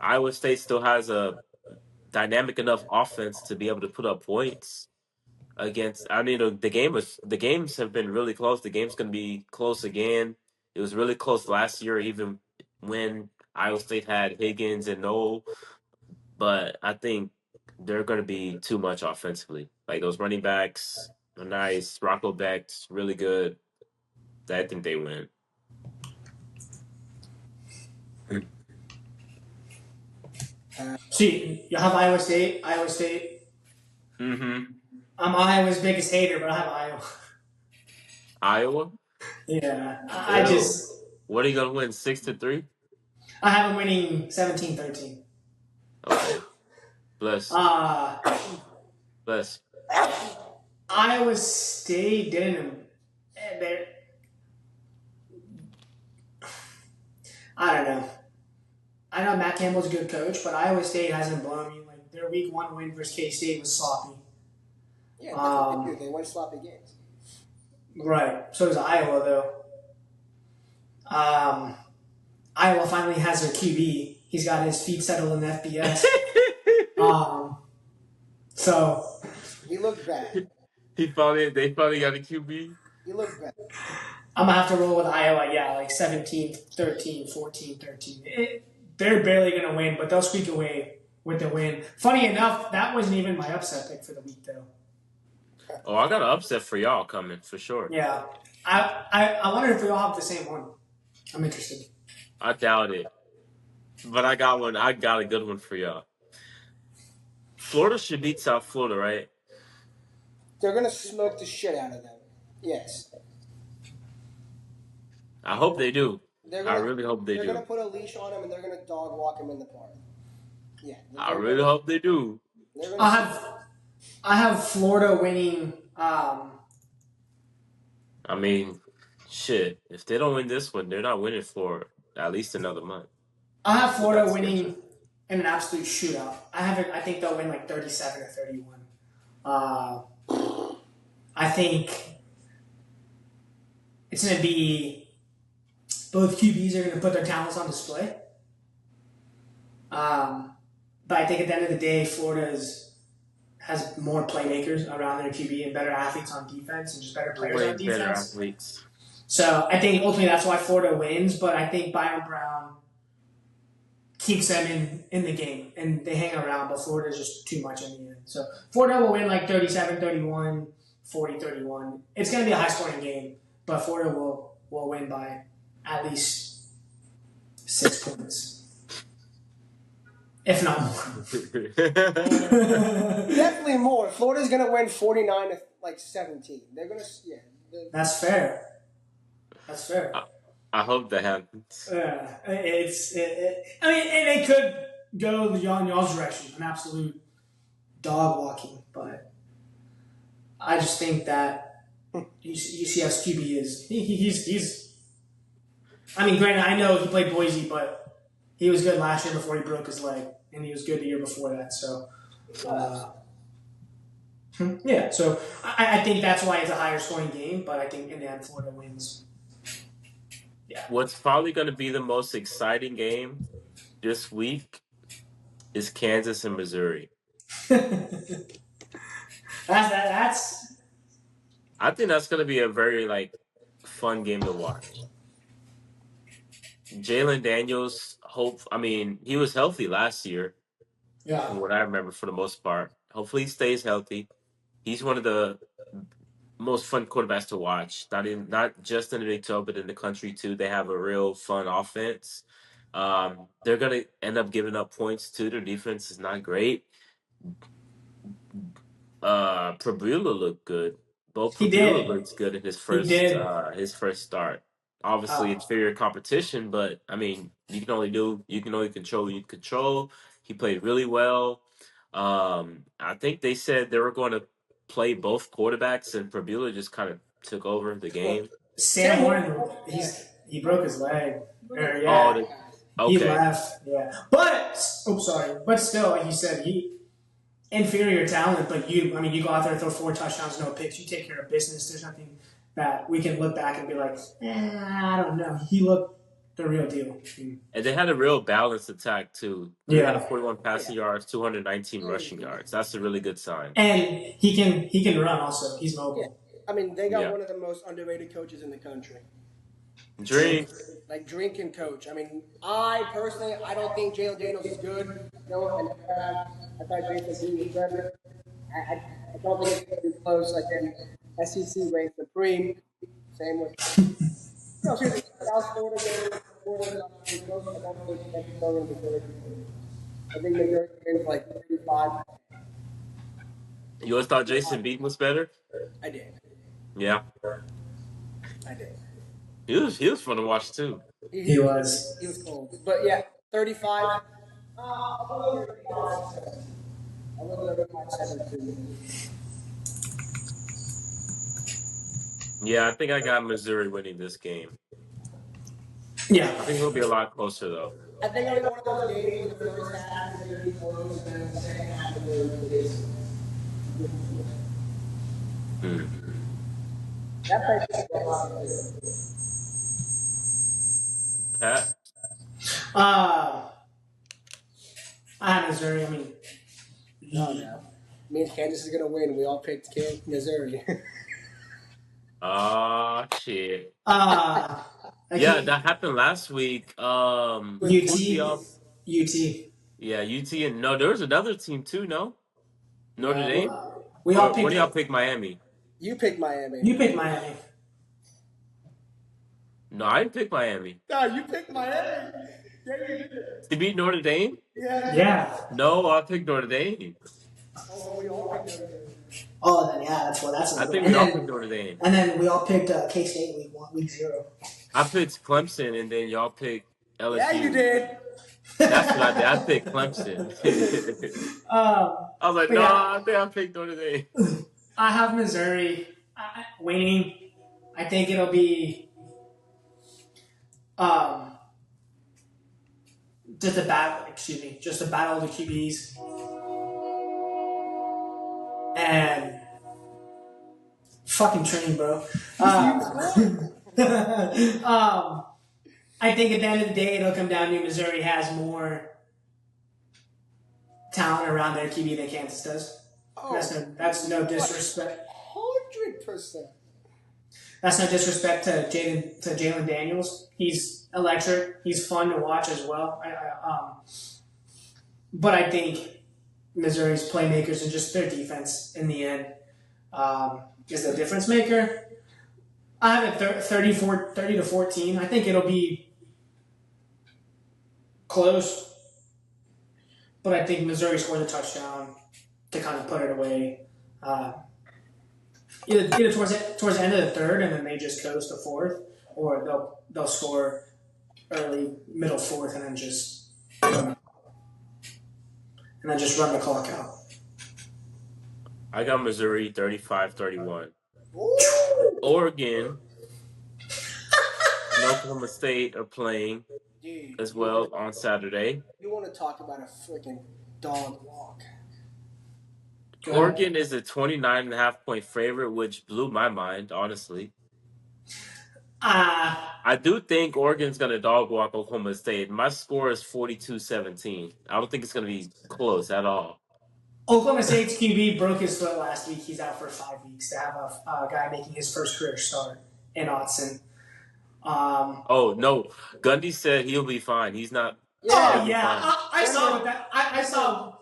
Iowa State still has a dynamic enough offense to be able to put up points against. I mean, the games have been really close. The game's gonna be close again. It was really close last year, even when Iowa State had Higgins and Noel. But I think they're gonna be too much offensively. Like those running backs are nice. Rocco Beck's really good. I think they win. See, you have Iowa State. Iowa State. Mm-hmm. I'm Iowa's biggest hater, but I have Iowa. Iowa? Yeah, I just. What are you gonna win? 6-3? I have them winning 17-13. Okay. Bless. Bless. Iowa State didn't. I don't know. I know Matt Campbell's a good coach, but Iowa State hasn't blown me. Like their week 1 win versus K-State was sloppy. Yeah, that's what they do. They win sloppy games. Right. So does Iowa, though. Iowa finally has their QB. He's got his feet settled in the FBS. So he looked bad. They finally got a QB. He looked bad. I'm gonna have to roll with Iowa. Yeah, like 17-13, 14-13. They're barely gonna win, but they'll squeak away with the win. Funny enough, that wasn't even my upset pick for the week, though. Oh, I got an upset for y'all coming for sure. Yeah, I wonder if we all have the same one. I'm interested. I doubt it, but I got one. I got a good one for y'all. Florida should beat South Florida, right? They're gonna smoke the shit out of them. Yes. I hope they do. I really hope they do. They're gonna put a leash on him and they're gonna dog walk him in the park. Yeah. I really hope they do. I have Florida winning. I mean, shit. If they don't win this one, they're not winning for at least another month. I have Florida winning in an absolute shootout. I think they'll win like 37 or 31. I think it's going to be both QBs are going to put their talents on display. But I think at the end of the day, Florida has more playmakers around their QB and better athletes on defense and just better players on defense. Better athletes. So I think ultimately that's why Florida wins, but I think Byron Brown keeps them in the game and they hang around, but Florida's just too much in the end. So Florida will win like 37-31, 40-31. It's going to be a high-scoring game, but Florida will win by at least 6 points. If not more. Definitely more. Florida's going to win 49-17. They're going to, That's fair. That's fair. I hope that happens. I mean, and they could go y'all's direction, an absolute dog walking, but I just think that UCF's QB is he's. I mean, granted, I know he played Boise, but he was good last year before he broke his leg, and he was good the year before that. So, yeah. So I think that's why it's a higher scoring game, but I think in the end, Florida wins. Yeah. What's probably going to be the most exciting game this week is Kansas and Missouri. That's. I think that's going to be a very fun game to watch. Jalen Daniels, he was healthy last year. Yeah. From what I remember for the most part. Hopefully he stays healthy. He's one of the most fun quarterbacks to watch. Not just in the Big 12, but in the country too. They have a real fun offense. They're gonna end up giving up points too. Their defense is not great. Prabula looked good. Bo Prabula looks good in his first start. obviously Uh, inferior competition, but I mean, you can only control what you control. He played really well. I think they said they were going to play both quarterbacks, and Prbula just kind of took over the Well, game. Sam Sam Horn, Horn, yeah, he broke his leg. Oh, Yeah, he okay. left. Yeah, but sorry, but still, like you said, he inferior talent. But I mean, you go out there and throw 4 touchdowns, no picks. You take care of business. There's nothing that we can look back and be like, I don't know. He looked the real deal. And they had a real balanced attack too. Yeah, 341 oh yeah, passing yards, 219 yeah, rushing yards. That's a really good sign. and he can run also. He's yeah. mobile. I mean, they got Yeah. one of the most underrated coaches in the country. Dream. Like drink and coach. I mean, I personally, I don't think Jalen Daniels is good. No, I thought Jason Bean was better. I don't think it's going to be close. Like then SEC reigns supreme. Same with seriously, South Florida game. Florida is close. I don't think that's going to be good. I think Missouri wins like 35. You always thought Jason Beaton was better? I did. Yeah. I did. He was fun to watch too. He was. He was cold. But yeah, 35. I'll go 35. I'll go 35 too. Yeah, I think I got Missouri winning this game. Yeah. I think it'll be a lot closer though. I think it'll be one of those games where the first half is going to be close and then the second half is Hmm. that plays a lot. Pat? I have Missouri. I mean, No. Means Kansas is going to win. We all picked Missouri. Shit. yeah, that happened last week. UT. Yeah, UT and no, there was another team too, no? Notre Dame? We all Or picked. what do y'all pick Miami? You picked Miami. You picked Miami. No, I didn't pick Miami. No, you picked Miami. Yeah, you did. To beat Notre Dame? Yeah. No, I picked Notre Dame. Oh, we all picked Notre Dame. Oh, then yeah, that's I think we all picked Notre Dame. And then we all picked K State week 0. I picked Clemson, and then y'all picked LSU. Yeah, you did. That's what I did. I picked Clemson. I was like, no, I think I picked Notre Dame. I have Missouri winning. I think it'll be just a battle of the QBs. And fucking train, bro. I think at the end of the day, it'll come down to Missouri has more talent around their QB than Kansas does. Oh, That's no disrespect. 100%. That's no disrespect to Jalen Daniels. He's electric. He's fun to watch as well. But I think Missouri's playmakers and just their defense in the end is the difference maker. I have it 30 to 14. I think it'll be close, but I think Missouri scored a touchdown to kind of put it away. Either towards the end of the third, and then they just coast to fourth, or they'll score early, middle fourth, and then just run the clock out. I got Missouri 35-31. Oregon and Oklahoma State are playing as well on Saturday. You want to talk about a freaking dog walk. Oregon is a 29.5-point favorite, which blew my mind, honestly. I do think Oregon's going to dog walk Oklahoma State. My score is 42-17. I don't think it's going to be close at all. Oklahoma State's QB broke his foot last week. He's out for 5 weeks. To have a guy making his first career start in Autzen. Oh, no. Gundy said he'll be fine. He's not. Oh, yeah. I saw what that. I saw.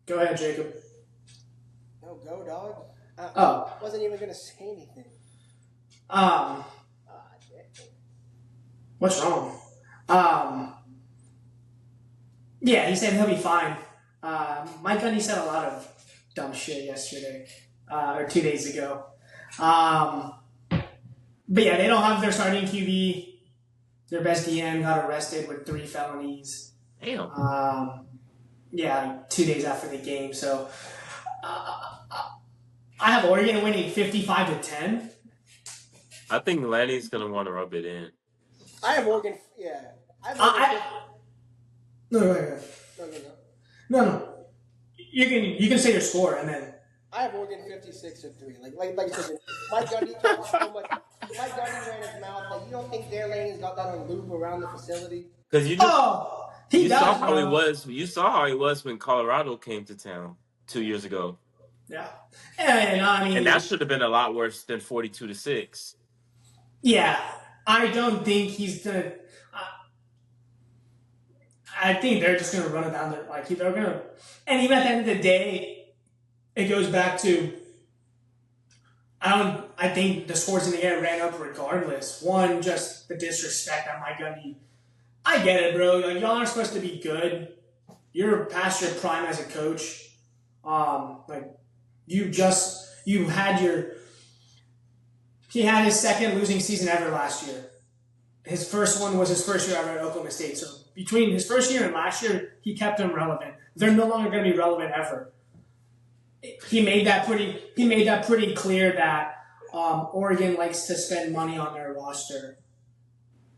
Go ahead, Jacob. No, go, dog. Oh. I wasn't even going to say anything. What's wrong? Yeah, he said he'll be fine. Mike Gundy said a lot of dumb shit yesterday, or 2 days ago. But yeah, they don't have their starting QB. Their best DM got arrested with 3 felonies. Damn. Yeah, 2 days after the game. So I have Oregon winning 55-10. I think Lanny's gonna want to rub it in. I have Oregon. Yeah, I have Oregon. No, no. You can say your score and then. I have Oregon 56-3. Like you said, Mike Gundy talks so much. Mike Gundy ran his mouth. Like, you don't think Dan Laney's got that on loop around the facility? Because you saw how he was. You saw how he was when Colorado came to town 2 years ago. Yeah, and I mean, and that should have been a lot worse than 42-6. Yeah, I don't think he's gonna. I think they're just gonna run it down there. Like they're gonna, and even at the end of the day, it goes back to. I think the scores in the air ran up regardless. One, just the disrespect that Mike Gundy. I get it, bro. Like, y'all aren't supposed to be good. You're past your prime as a coach. He had his second losing season ever last year. His first one was his first year ever at Oklahoma State. So between his first year and last year, he kept them relevant. They're no longer going to be relevant ever. He made that pretty clear that Oregon likes to spend money on their roster,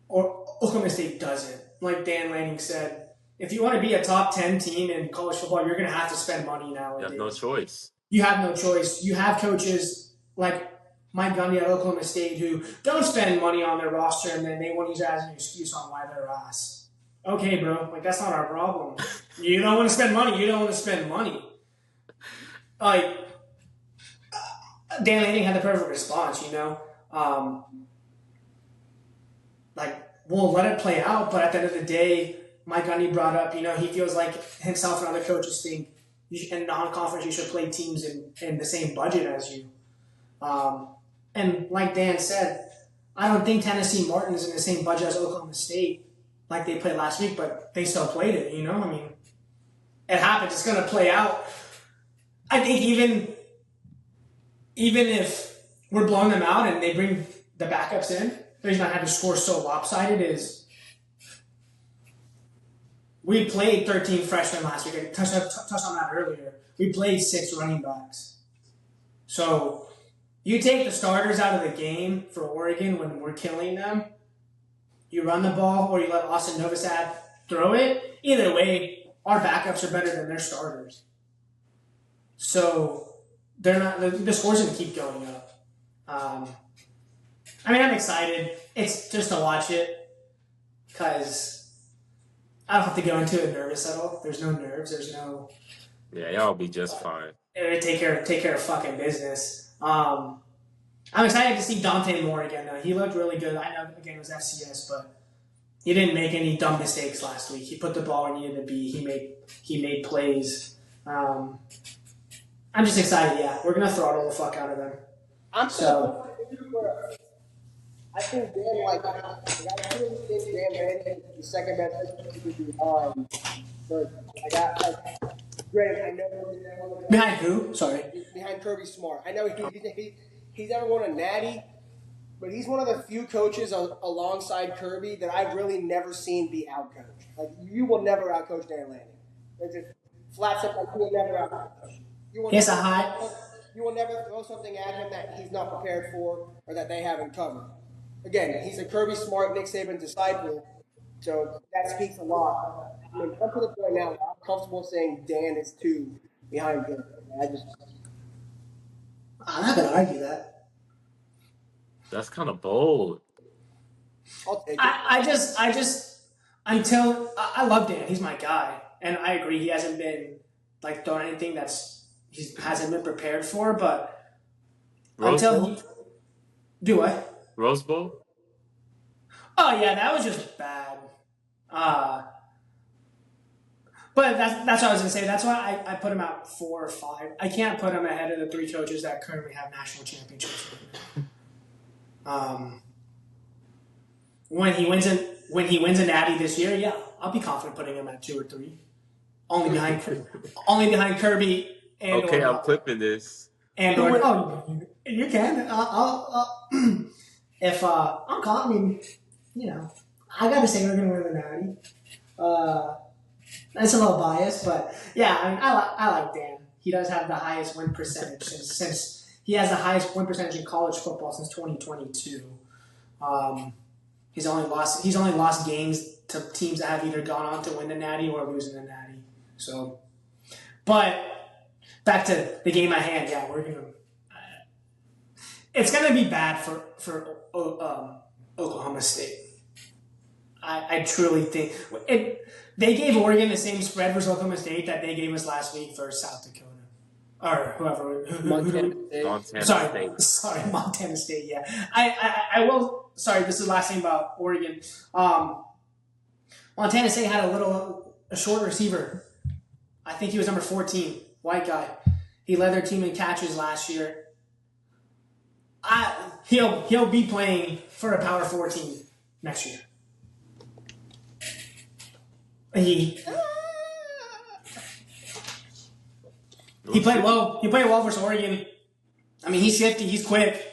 or Oklahoma State doesn't. Like Dan Lanning said, if you want to be a top 10 team in college football, you're going to have to spend money nowadays. You have no choice. You have no choice. You have coaches like Mike Gundy at Oklahoma State who don't spend money on their roster, and then they want to use that as an excuse on why they're ass. Okay, bro. Like, that's not our problem. You don't want to spend money. You don't want to spend money. Like, Dan Lanning had the perfect response, you know? We'll let it play out, but at the end of the day, Mike Gundy brought up, you know, he feels like himself and other coaches think in non-conference you should play teams in the same budget as you. And like Dan said, I don't think Tennessee Martin is in the same budget as Oklahoma State like they played last week, but they still played it, you know? I mean, it happens. It's going to play out. I think even if we're blowing them out and they bring the backups in, the reason I had to score so lopsided is we played 13 freshmen last week. I touched on that earlier. We played 6 running backs. So you take the starters out of the game for Oregon when we're killing them, you run the ball or you let Austin Novosad throw it. Either way, our backups are better than their starters. So they're not. The scores going to keep going up. I mean, I'm excited. It's just to watch it because I don't have to go into it nervous at all. There's no nerves. There's no. Yeah, y'all be just fine. Take care of fucking business. I'm excited to see Dante Moore again, though. He looked really good. I know, again, it was FCS, but he didn't make any dumb mistakes last week. He put the ball where he needed to be. He made plays. I'm just excited, yeah. We're going to throttle the fuck out of them. I think Dan, I really think Dan Lanning is the second best. Granted, I know. Behind who? Sorry. Behind Kirby Smart. I know he's never won a natty, but he's one of the few coaches alongside Kirby that I've really never seen be outcoached. Like, you will never outcoach Dan Lanning. It's just flat up, like, you will never outcoach. You will never throw something at him that he's not prepared for or that they haven't covered. Again, he's a Kirby Smart, Nick Saban disciple, so that speaks a lot. I mean, up to the point now, I'm comfortable saying Dan is 2 behind Kirby. I'm not going to argue that. That's kind of bold. I'll take it. I love Dan. He's my guy. And I agree he hasn't been, throwing anything he hasn't been prepared for, but Rose Bowl? Do what? Rose Bowl? Oh, yeah, that was just bad. But that's what I was going to say. That's why I put him at 4 or 5. I can't put him ahead of the 3 coaches that currently have national championships. When he wins a natty this year, yeah, I'll be confident putting him at 2 or 3. Only behind Kirby and I'm clipping this. And you can. if I'm calling, I mean, you know, I got to say we're going to win the Natty. That's a little biased, but yeah, I mean, I like Dan. He does have the highest win percentage since he has the highest win percentage in college football since 2022. Um, he's only lost games to teams that have either gone on to win the Natty or losing the Natty. So, but back to the game at hand. Yeah, we're gonna. It's gonna be bad for Oklahoma State. I truly think they gave Oregon the same spread for Oklahoma State that they gave us last week for South Dakota or whoever. Montana State. Montana Sorry, State. Montana State. Yeah, I will. Sorry, this is the last thing about Oregon. Montana State had a short receiver. I think he was number 14, white guy. He led their team in catches last year. He'll be playing for a Power 4 team next year. He played well. He played well versus Oregon. I mean, he's shifty. He's quick.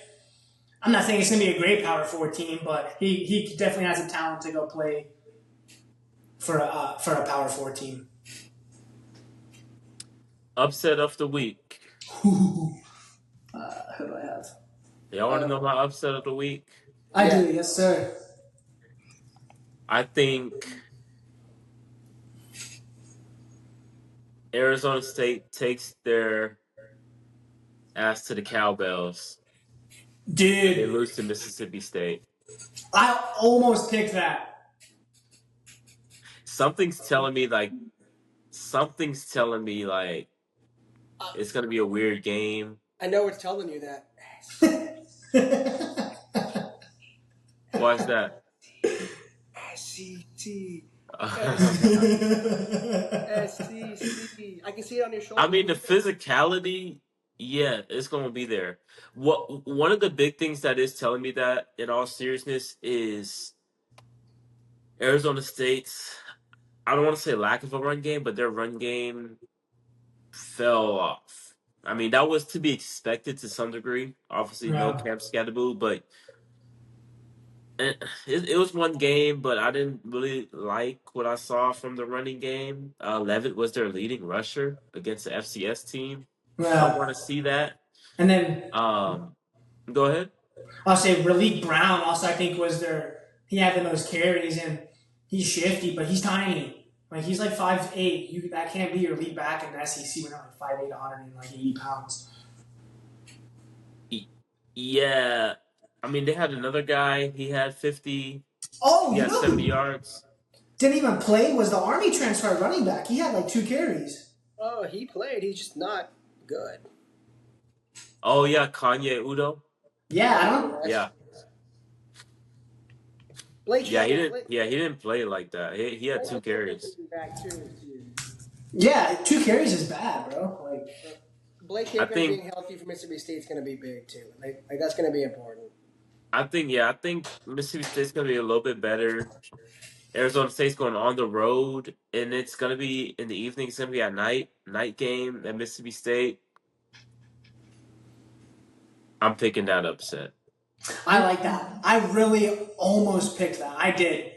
I'm not saying it's going to be a great Power 4 team, but he definitely has the talent to go play for a Power 4 team. Upset of the week. Who do I have? Y'all want to know my upset of the week? I do, yes, sir. I think Arizona State takes their ass to the cowbells. They Dude, lose to Mississippi State. I almost picked that. Something's telling me like it's gonna be a weird game. I know it's telling you that. Why is that? SCT. SCC. I can see it on your shoulder. I mean, the physicality, yeah, it's gonna be there. One of the big things that is telling me that, in all seriousness, is Arizona State's. I don't want to say lack of a run game, but their run game fell off. I mean, that was to be expected to some degree. Obviously, no Yeah. Camp Scadaboo, but it was one game, but I didn't really like what I saw from the running game. Levitt was their leading rusher against the FCS team. I Yeah. want to see that. And then Go ahead. I'll say Raleek Brown also I think he had the most carries and he's shifty, but he's tiny. Like he's like 5'8". That can't be your lead back in the SEC when you're like 5'8", 180 pounds. Yeah, I mean they had another guy. He had 50. Oh, He you had know 70 who yards. didn't even play was the Army transfer running back. He had like 2 carries. Oh, he played. He's just not good. Oh yeah, Kanye Udo. Yeah, I don't. Yeah, Blake yeah, he Shapen- didn't. Blake- Yeah, he didn't play like that. He had 2 carries. Back too. Yeah, 2 carries is bad, bro. Like Blake I Shapen think- being healthy for Mississippi State is going to be big too. Like that's going to be important. I think Mississippi State's gonna be a little bit better. Arizona State's going on the road, and it's gonna be in the evening. It's gonna be at night game at Mississippi State. I'm picking that upset. I like that. I really almost picked that. I did.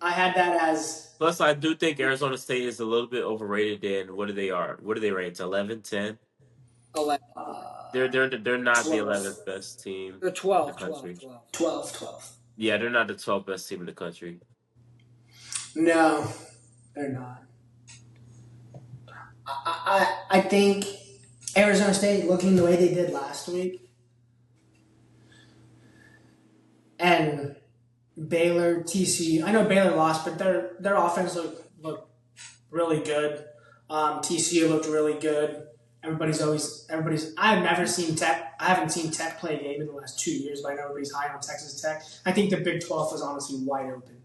I had that as Plus, I do think Arizona State is a little bit overrated. Than what do they are? What do they rate? 11, 10? 11. They're not the 12. 11th best team. They're 12, The country. 12. 12. Yeah, they're not the 12th best team in the country. No, they're not. I think Arizona State looking the way they did last week, and Baylor, TCU. I know Baylor lost, but their offense looked really good. TCU looked really good. Everybody's. I haven't seen Tech play a game in the last 2 years, but I know everybody's high on Texas Tech. I think the Big 12 was honestly wide open.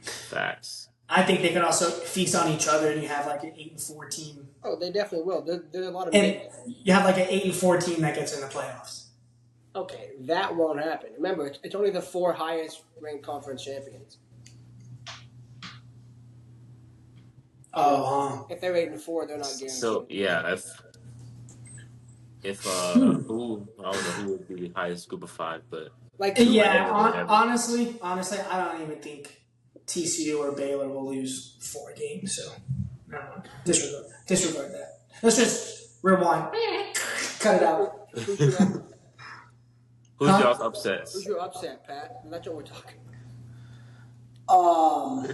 Facts. I think they could also feast on each other, and you have like an 8-4 team, Oh, they definitely will. There's a lot of. and you have like an 8-4 team that gets in the playoffs. Okay, that won't happen. Remember, it's only the 4 highest ranked conference champions. Oh, If they're 8-4, they're not guaranteed. So yeah, If who I don't know who would be the highest group of 5, but Like Yeah, Tulane or whatever. honestly, I don't even think TCU or Baylor will lose 4 games. So, no, disregard that. Let's just rewind, cut it out. who's your Who's Huh? y'all's who's upsets? your upset, Pat? That's what we're talking Um,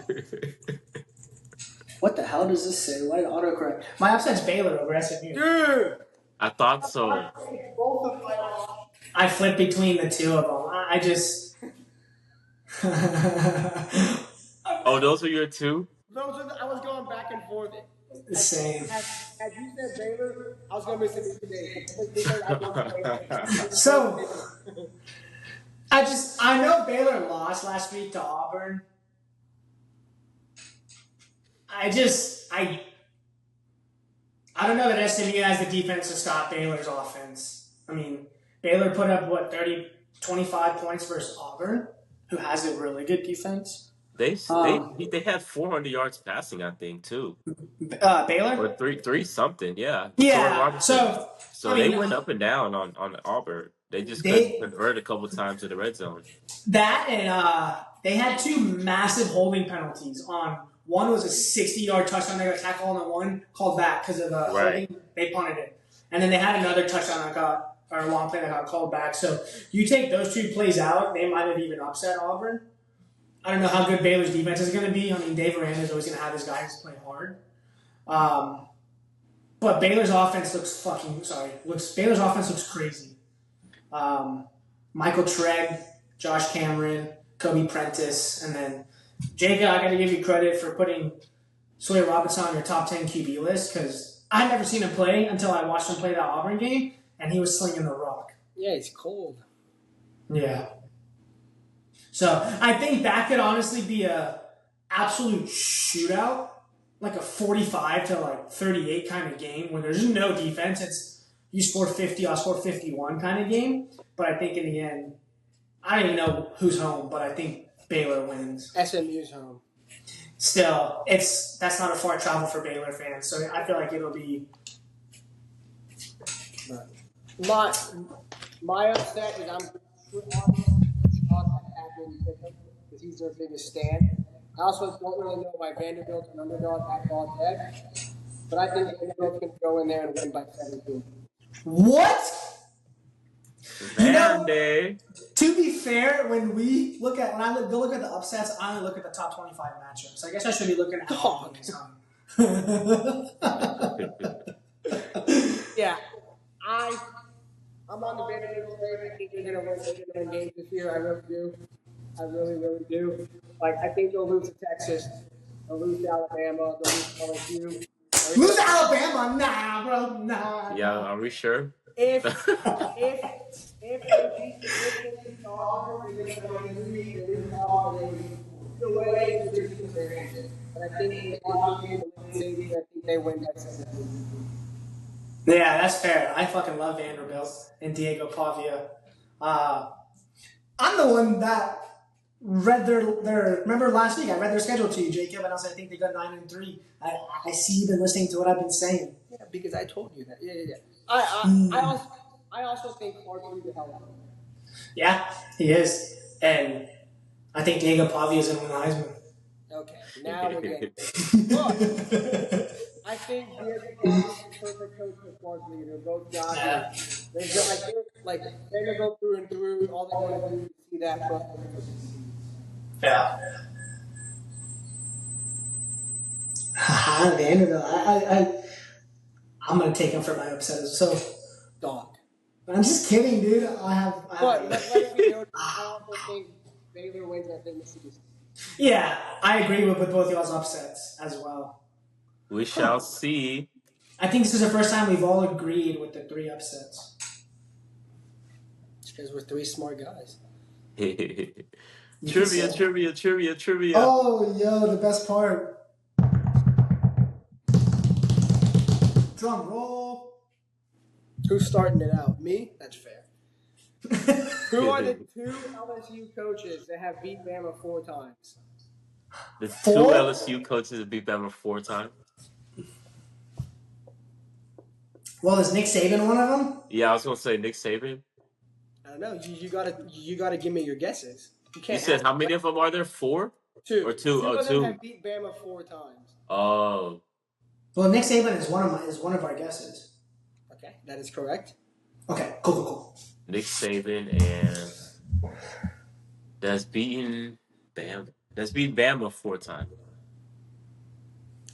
what the hell does this say? Why did autocorrect? My upset's Baylor over SMU. about. I thought so. Both of my I flipped between the two of them. I just. Oh, those were your 2? those are I was going back and forth. Same. As you said Baylor, I was going to miss it today. So, I know Baylor lost last week to Auburn. I don't know that SMU has the defense to stop Baylor's offense. I mean, Baylor put up, 25 points versus Auburn, who has a really good defense. They had 400 yards passing, I think, too, Baylor? or three something. Yeah. Yeah. Jordan Robinson. So I they mean, went up and down on Auburn. They just They- couldn't convert a couple times in the red zone. that and they had 2 massive holding penalties. One was a 60-yard touchdown they got tackled on, the one called back because of holding. They punted it, and then they had another touchdown or a long play that got called back. So you take those 2 plays out, they might have even upset Auburn. I don't know how good Baylor's defense is going to be. I mean, Dave Aranda is always going to have his guys play hard. But Baylor's offense Baylor's offense looks crazy. Michael Treg, Josh Cameron, Kobe Prentice, and then Jacob, I got to give you credit for putting Sawyer Robinson on your top 10 QB list because I'd never seen him play until I watched him play that Auburn game, and he was slinging the rock. Yeah, he's cold. Yeah. So I think that could honestly be a absolute shootout, like a 45 to 38 kind of game where there's no defense. It's you score 50, I'll score 51 kind of game. But I think in the end, I don't even know who's home, but I think Baylor wins. SMU's home. Still, that's not a far travel for Baylor fans, so I feel like it'll be. My upset is I'm because he's their biggest stand. I also don't really know why Vanderbilt's an underdog at Ball Tech, but I think Vanderbilt can go in there and win by 17. What? Vandy. To be fair, when I go look at the upsets, I only look at the top 25 matchups. I guess I should be looking at all of these. Yeah, I'm on the Vanderbilt train. I think they're going to win games this year. I really do. I really, really do. I think they'll lose to Texas. They'll lose to Alabama. They'll lose to LSU. Lose to Alabama? Nah, bro. Nah. Yeah, are we sure? If they beat the Auburn, they're going to lose the way but I think they win by 17. Yeah, that's fair. I fucking love Vanderbilt and Diego Pavia. I'm the one that read their. Remember last week I read their schedule to you, Jacob, and I said I think they go 9-3. I see you've been listening to what I've been saying. Yeah, because I told you that. Yeah. I also think Clark's the hell out of it. Yeah, he is, and I think Diego Pavia is going to win Heisman. Okay, now we're getting. Look, I think Diego Pavia is the perfect coach for Clark. They're both guys. Yeah. They're gonna go through and through. All they want to do is see that. Yeah. Vanderbilt. I'm gonna take him for my upset. So, Dog. I'm just kidding, dude. But let it be noted, I also think Baylor wins. I think Mississippi. Yeah, I agree with both y'all's upsets as well. We shall see. I think this is the first time we've all agreed with the 3 upsets. It's because we're 3 smart guys. Trivia. Oh, yo, the best part. Drum roll. Who's starting it out? Me? That's fair. Who are the 2 LSU coaches that have beat Bama 4 times? The 2 4? LSU coaches have beat Bama 4 times. Well, is Nick Saban one of them? Yeah, I was gonna say Nick Saban. I don't know. You gotta give me your guesses. You You can't said ask how many of them are there? 4 two. or two? Two Oh, of them two. have beat Bama 4 times. Oh, Well, Nick Saban is one of our guesses. Okay, that is correct. Okay, cool. Nick Saban and that's beaten Bama. That's beaten Bama 4 times.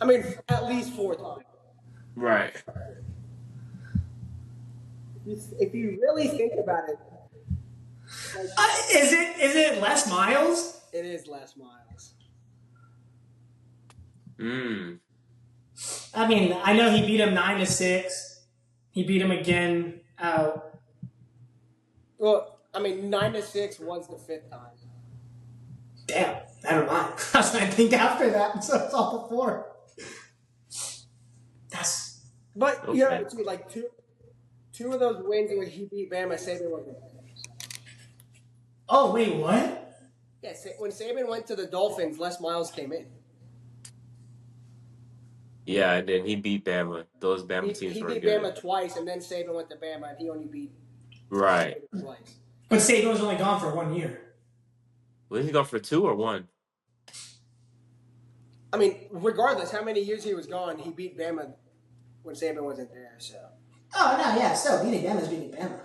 I mean, at least 4 times. Right. If you really think about it, Is it Les Miles? it is Les Miles. I mean, I know he beat him 9-6. He beat him again out. Well, I mean, 9-6 was the 5th time. Damn, never mind. I was trying to think after that, so it's all before. That's But Okay. you know, it's like two of those wins in which he beat Bama, Saban wasn't there. oh wait, what? Yeah, when Saban went to the Dolphins, Les Miles came in. Yeah, and then he beat Bama. Those Bama teams He were beat good. Bama twice, and then Saban went to Bama, and he only beat Right. Saban twice. But Saban was only gone for 1 year. Was he go for 2 or 1? I mean, regardless how many years he was gone, he beat Bama when Saban wasn't there. So Oh no, yeah. So beating Bama is beating Bama.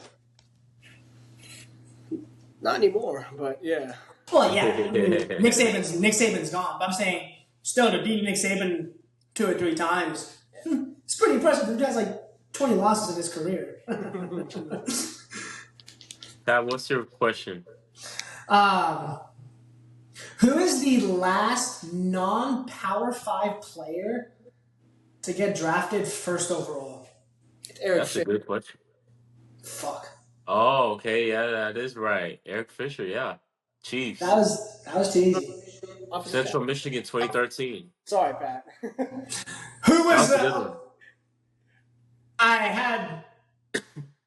not anymore, but yeah. Well, yeah. I mean, Nick Saban's gone, but I'm saying still to beat Nick Saban 2 or 3 times, it's pretty impressive. He has like 20 losses in his career. Pat, what's your question? Who is the last non-Power 5 player to get drafted first overall? It's Eric That's a Fisher. good question. Fuck. Oh, okay, yeah, that is right. Eric Fisher, yeah. Chiefs. That was too easy. Central Michigan 2013. Sorry, Pat. Who That was was a good one. I had,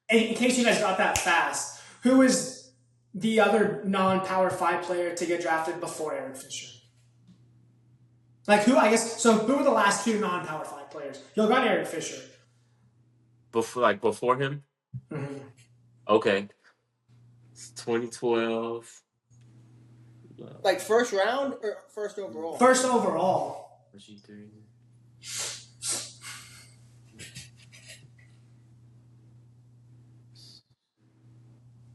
in case you guys got that fast, who was the other non-Power 5 player to get drafted before Eric Fisher? Like who, I guess, so who were the last 2 non-Power 5 players? You got Eric Fisher. Before him? Mm-hmm. Okay. It's 2012. Like first round or first overall? First overall. G3.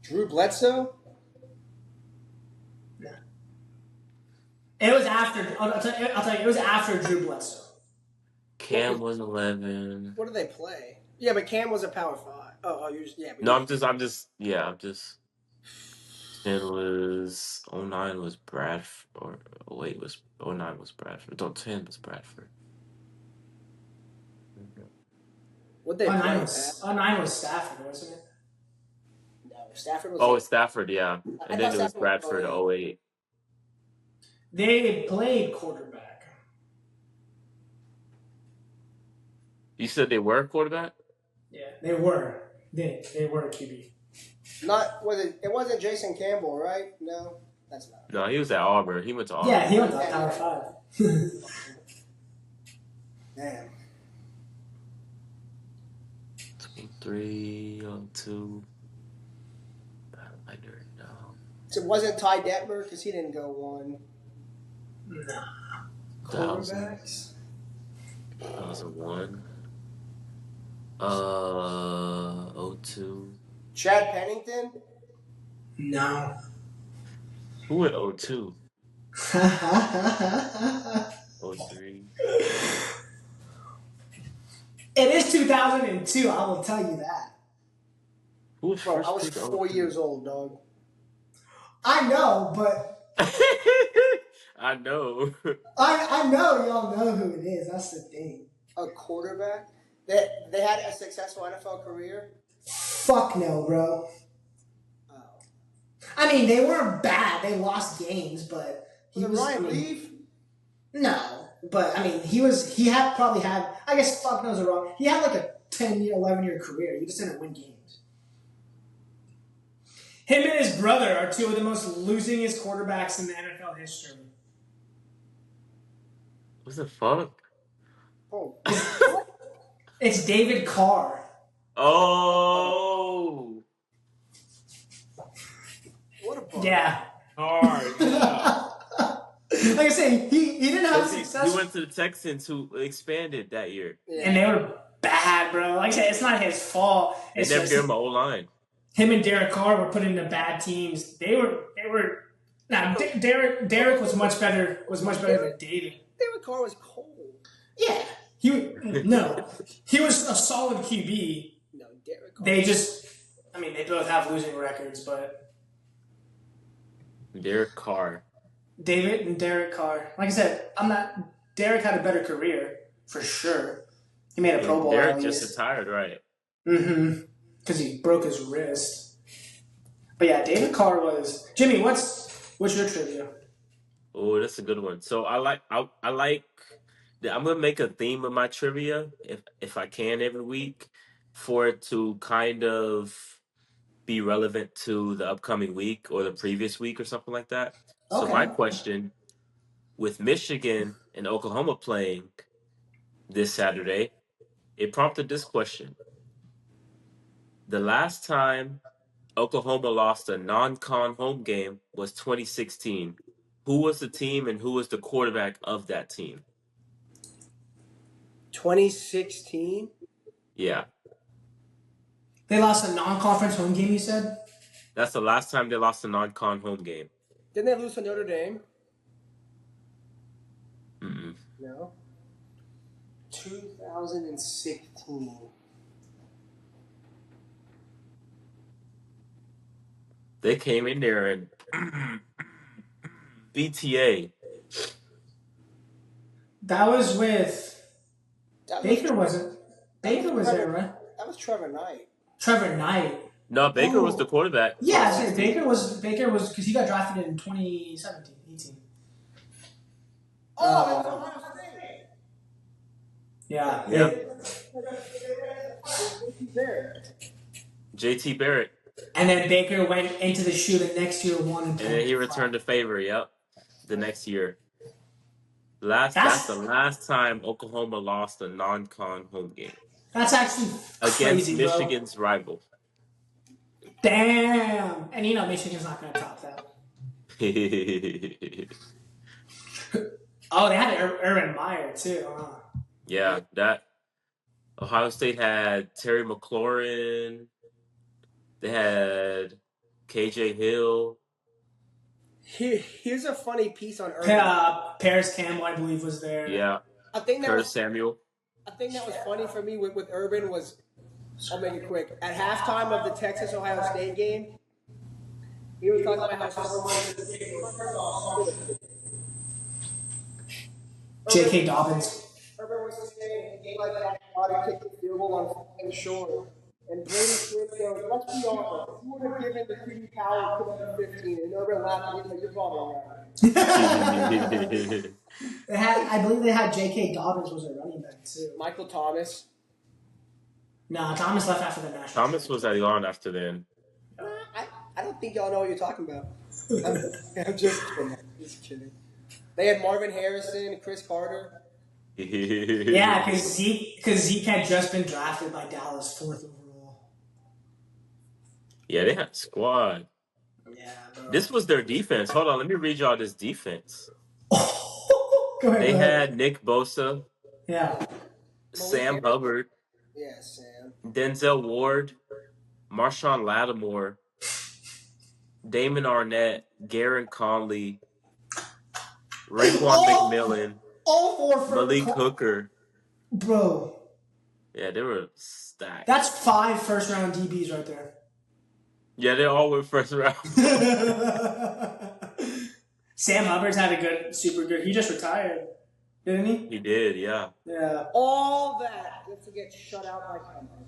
Drew Bledsoe? No. It was after, I'll tell you, it was after Drew Bledsoe. Cam was 11. What did they play? Yeah, but Cam was a Power 5. Oh, you're just, yeah. No, I'm just. 10 was 09 was Bradford, or 08 was 09 was Bradford. No, 10 was Bradford. What they play? 09 was Stafford, wasn't it? No, Stafford was. Oh, it's Stafford, yeah. I And then thought it was Stafford Bradford was 08. They played quarterback. You said they were quarterback? Yeah, they were. They were QB. It wasn't Jason Campbell, right? No, that's not. No, he was at Auburn. He went to Auburn. Yeah, he went to Power 5. Damn. 23, 02. I don't know. So it wasn't Ty Detmer because he didn't go one. No. Quarterbacks. 2001. 02. Chad Pennington. No. Who went 02? 03. It is 2002, I will tell you that. Who was Bro, first I was pick 4 years old, dog. I know, but I know. I know y'all know who it is. That's the thing. A quarterback. They had a successful NFL career. Fuck no, bro. Oh. I mean, they weren't bad. They lost games, but Was it Ryan Leaf? No, but I mean, he probably had. I guess fuck knows it wrong. He had like a 10-year, 11-year career. He just didn't win games. Him and his brother are 2 of the most losingest quarterbacks in the NFL history. What the fuck? Oh. It's David Carr Oh, What a bum. Yeah. hard. Yeah. Like I say, he didn't have He success, went to the Texans, who expanded that year. Yeah. and they were bad, bro. Like I said, it's not his fault. They It's never just gave him an O-line. him and Derek Carr were put into bad teams. They were. Now Derek was much better. Was much better than David. Derek Carr was cold. Yeah, he was a solid QB. No, Derek Carr. They just, I mean, they both have losing records, but Derek Carr. David and Derek Carr. Like I said, Derek had a better career for sure. He made a Pro Bowl. Derek just retired, right? Because he broke his wrist. But yeah, David Carr was. Jimmy, what's your trivia? Oh, that's a good one. So I like. I'm gonna make a theme of my trivia if I can every week, for it to kind of be relevant to the upcoming week or the previous week or something like that. So Okay. my question, with Michigan and Oklahoma playing this Saturday, it prompted this question. The last time Oklahoma lost a non-con home game was 2016. Who was the team and who was the quarterback of that team? 2016? Yeah. They lost a non-conference home game, you said? That's the last time they lost a non-con home game. Didn't they lose to Notre Dame? Mm-mm. No. 2016. They came in there and BTA. That was with Baker, wasn't? Baker was Trevor, there, right? That was Trevor Knight. Trevor Knight. No, Baker was the quarterback. Yeah, I said Baker was because he got drafted in 2017, 18. Oh, that's Ohio State. Yeah. Yeah. There. JT Barrett. And then Baker went into the shoe the next year, won. And then he returned the favor, yep. The next year. That's the last time Oklahoma lost a non-con home game. That's actually against crazy, Michigan's rival. Damn. And Michigan's not going to top that. Oh, they had Urban Meyer, too. Huh? Yeah, that Ohio State had Terry McLaurin. They had KJ Hill. Here's a funny piece on Urban. Paris Campbell, I believe, was there. Yeah. I think that Curtis Samuel. I think that was funny for me with Urban was, I'll make it quick. At halftime of the Texas-Ohio State game, he was talking about how J.K. Dobbins. Urban was saying he gave like that body kick the field goal on fucking short. And Brady Smith goes, let's be honest, you would have given the QB power to the 15, and Urban laughed and he was like, you're probably right. I believe they had J.K. Dobbins was a running back too. Michael Thomas. No, Thomas left after the national. Thomas was gone after then. I don't think y'all know what you're talking about. I'm just kidding. Just kidding. They had Marvin Harrison, Chris Carter. Yeah, because Zeke had just been drafted by Dallas 4th overall. Yeah, they had a squad. Yeah, bro. This was their defense. Hold on, let me read y'all this defense. Go ahead. They had Nick Bosa. Yeah. Sam Hubbard. Yeah, Sam. Denzel Ward. Marshawn Lattimore. Damon Arnett. Garen Conley. Raekwon McMillan. All 4 for Malik Hooker. Bro. Yeah, they were stacked. That's 5 first-round DBs right there. Yeah, they all went first round. Sam Hubbard's had super good. He just retired, didn't he? He did, yeah. Yeah. All that just to get shut out by Clemson.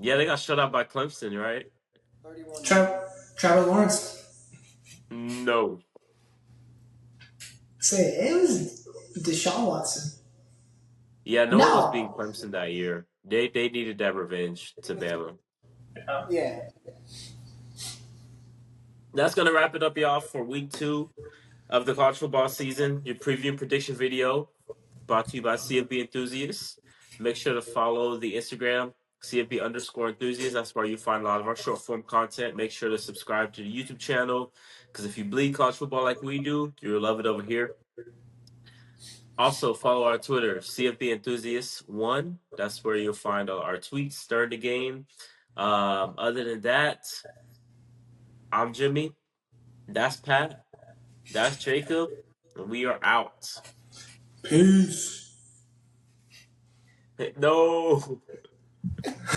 Yeah, they got shut out by Clemson, right? 31. Trevor Lawrence. No. Say it was Deshaun Watson. Yeah, no one was beating Clemson that year. They needed that revenge to Bama. Yeah. That's going to wrap it up, y'all, for week 2 of the college football season. Your preview and prediction video brought to you by CFB Enthusiasts. Make sure to follow the Instagram, CFB_enthusiast. That's where you find a lot of our short form content. Make sure to subscribe to the YouTube channel because if you bleed college football like we do, you'll love it over here. Also, follow our Twitter, CFB Enthusiasts 1. That's where you'll find all our tweets during the game. Other than that, I'm Jimmy. That's Pat. That's Jacob. And we are out. Peace. No.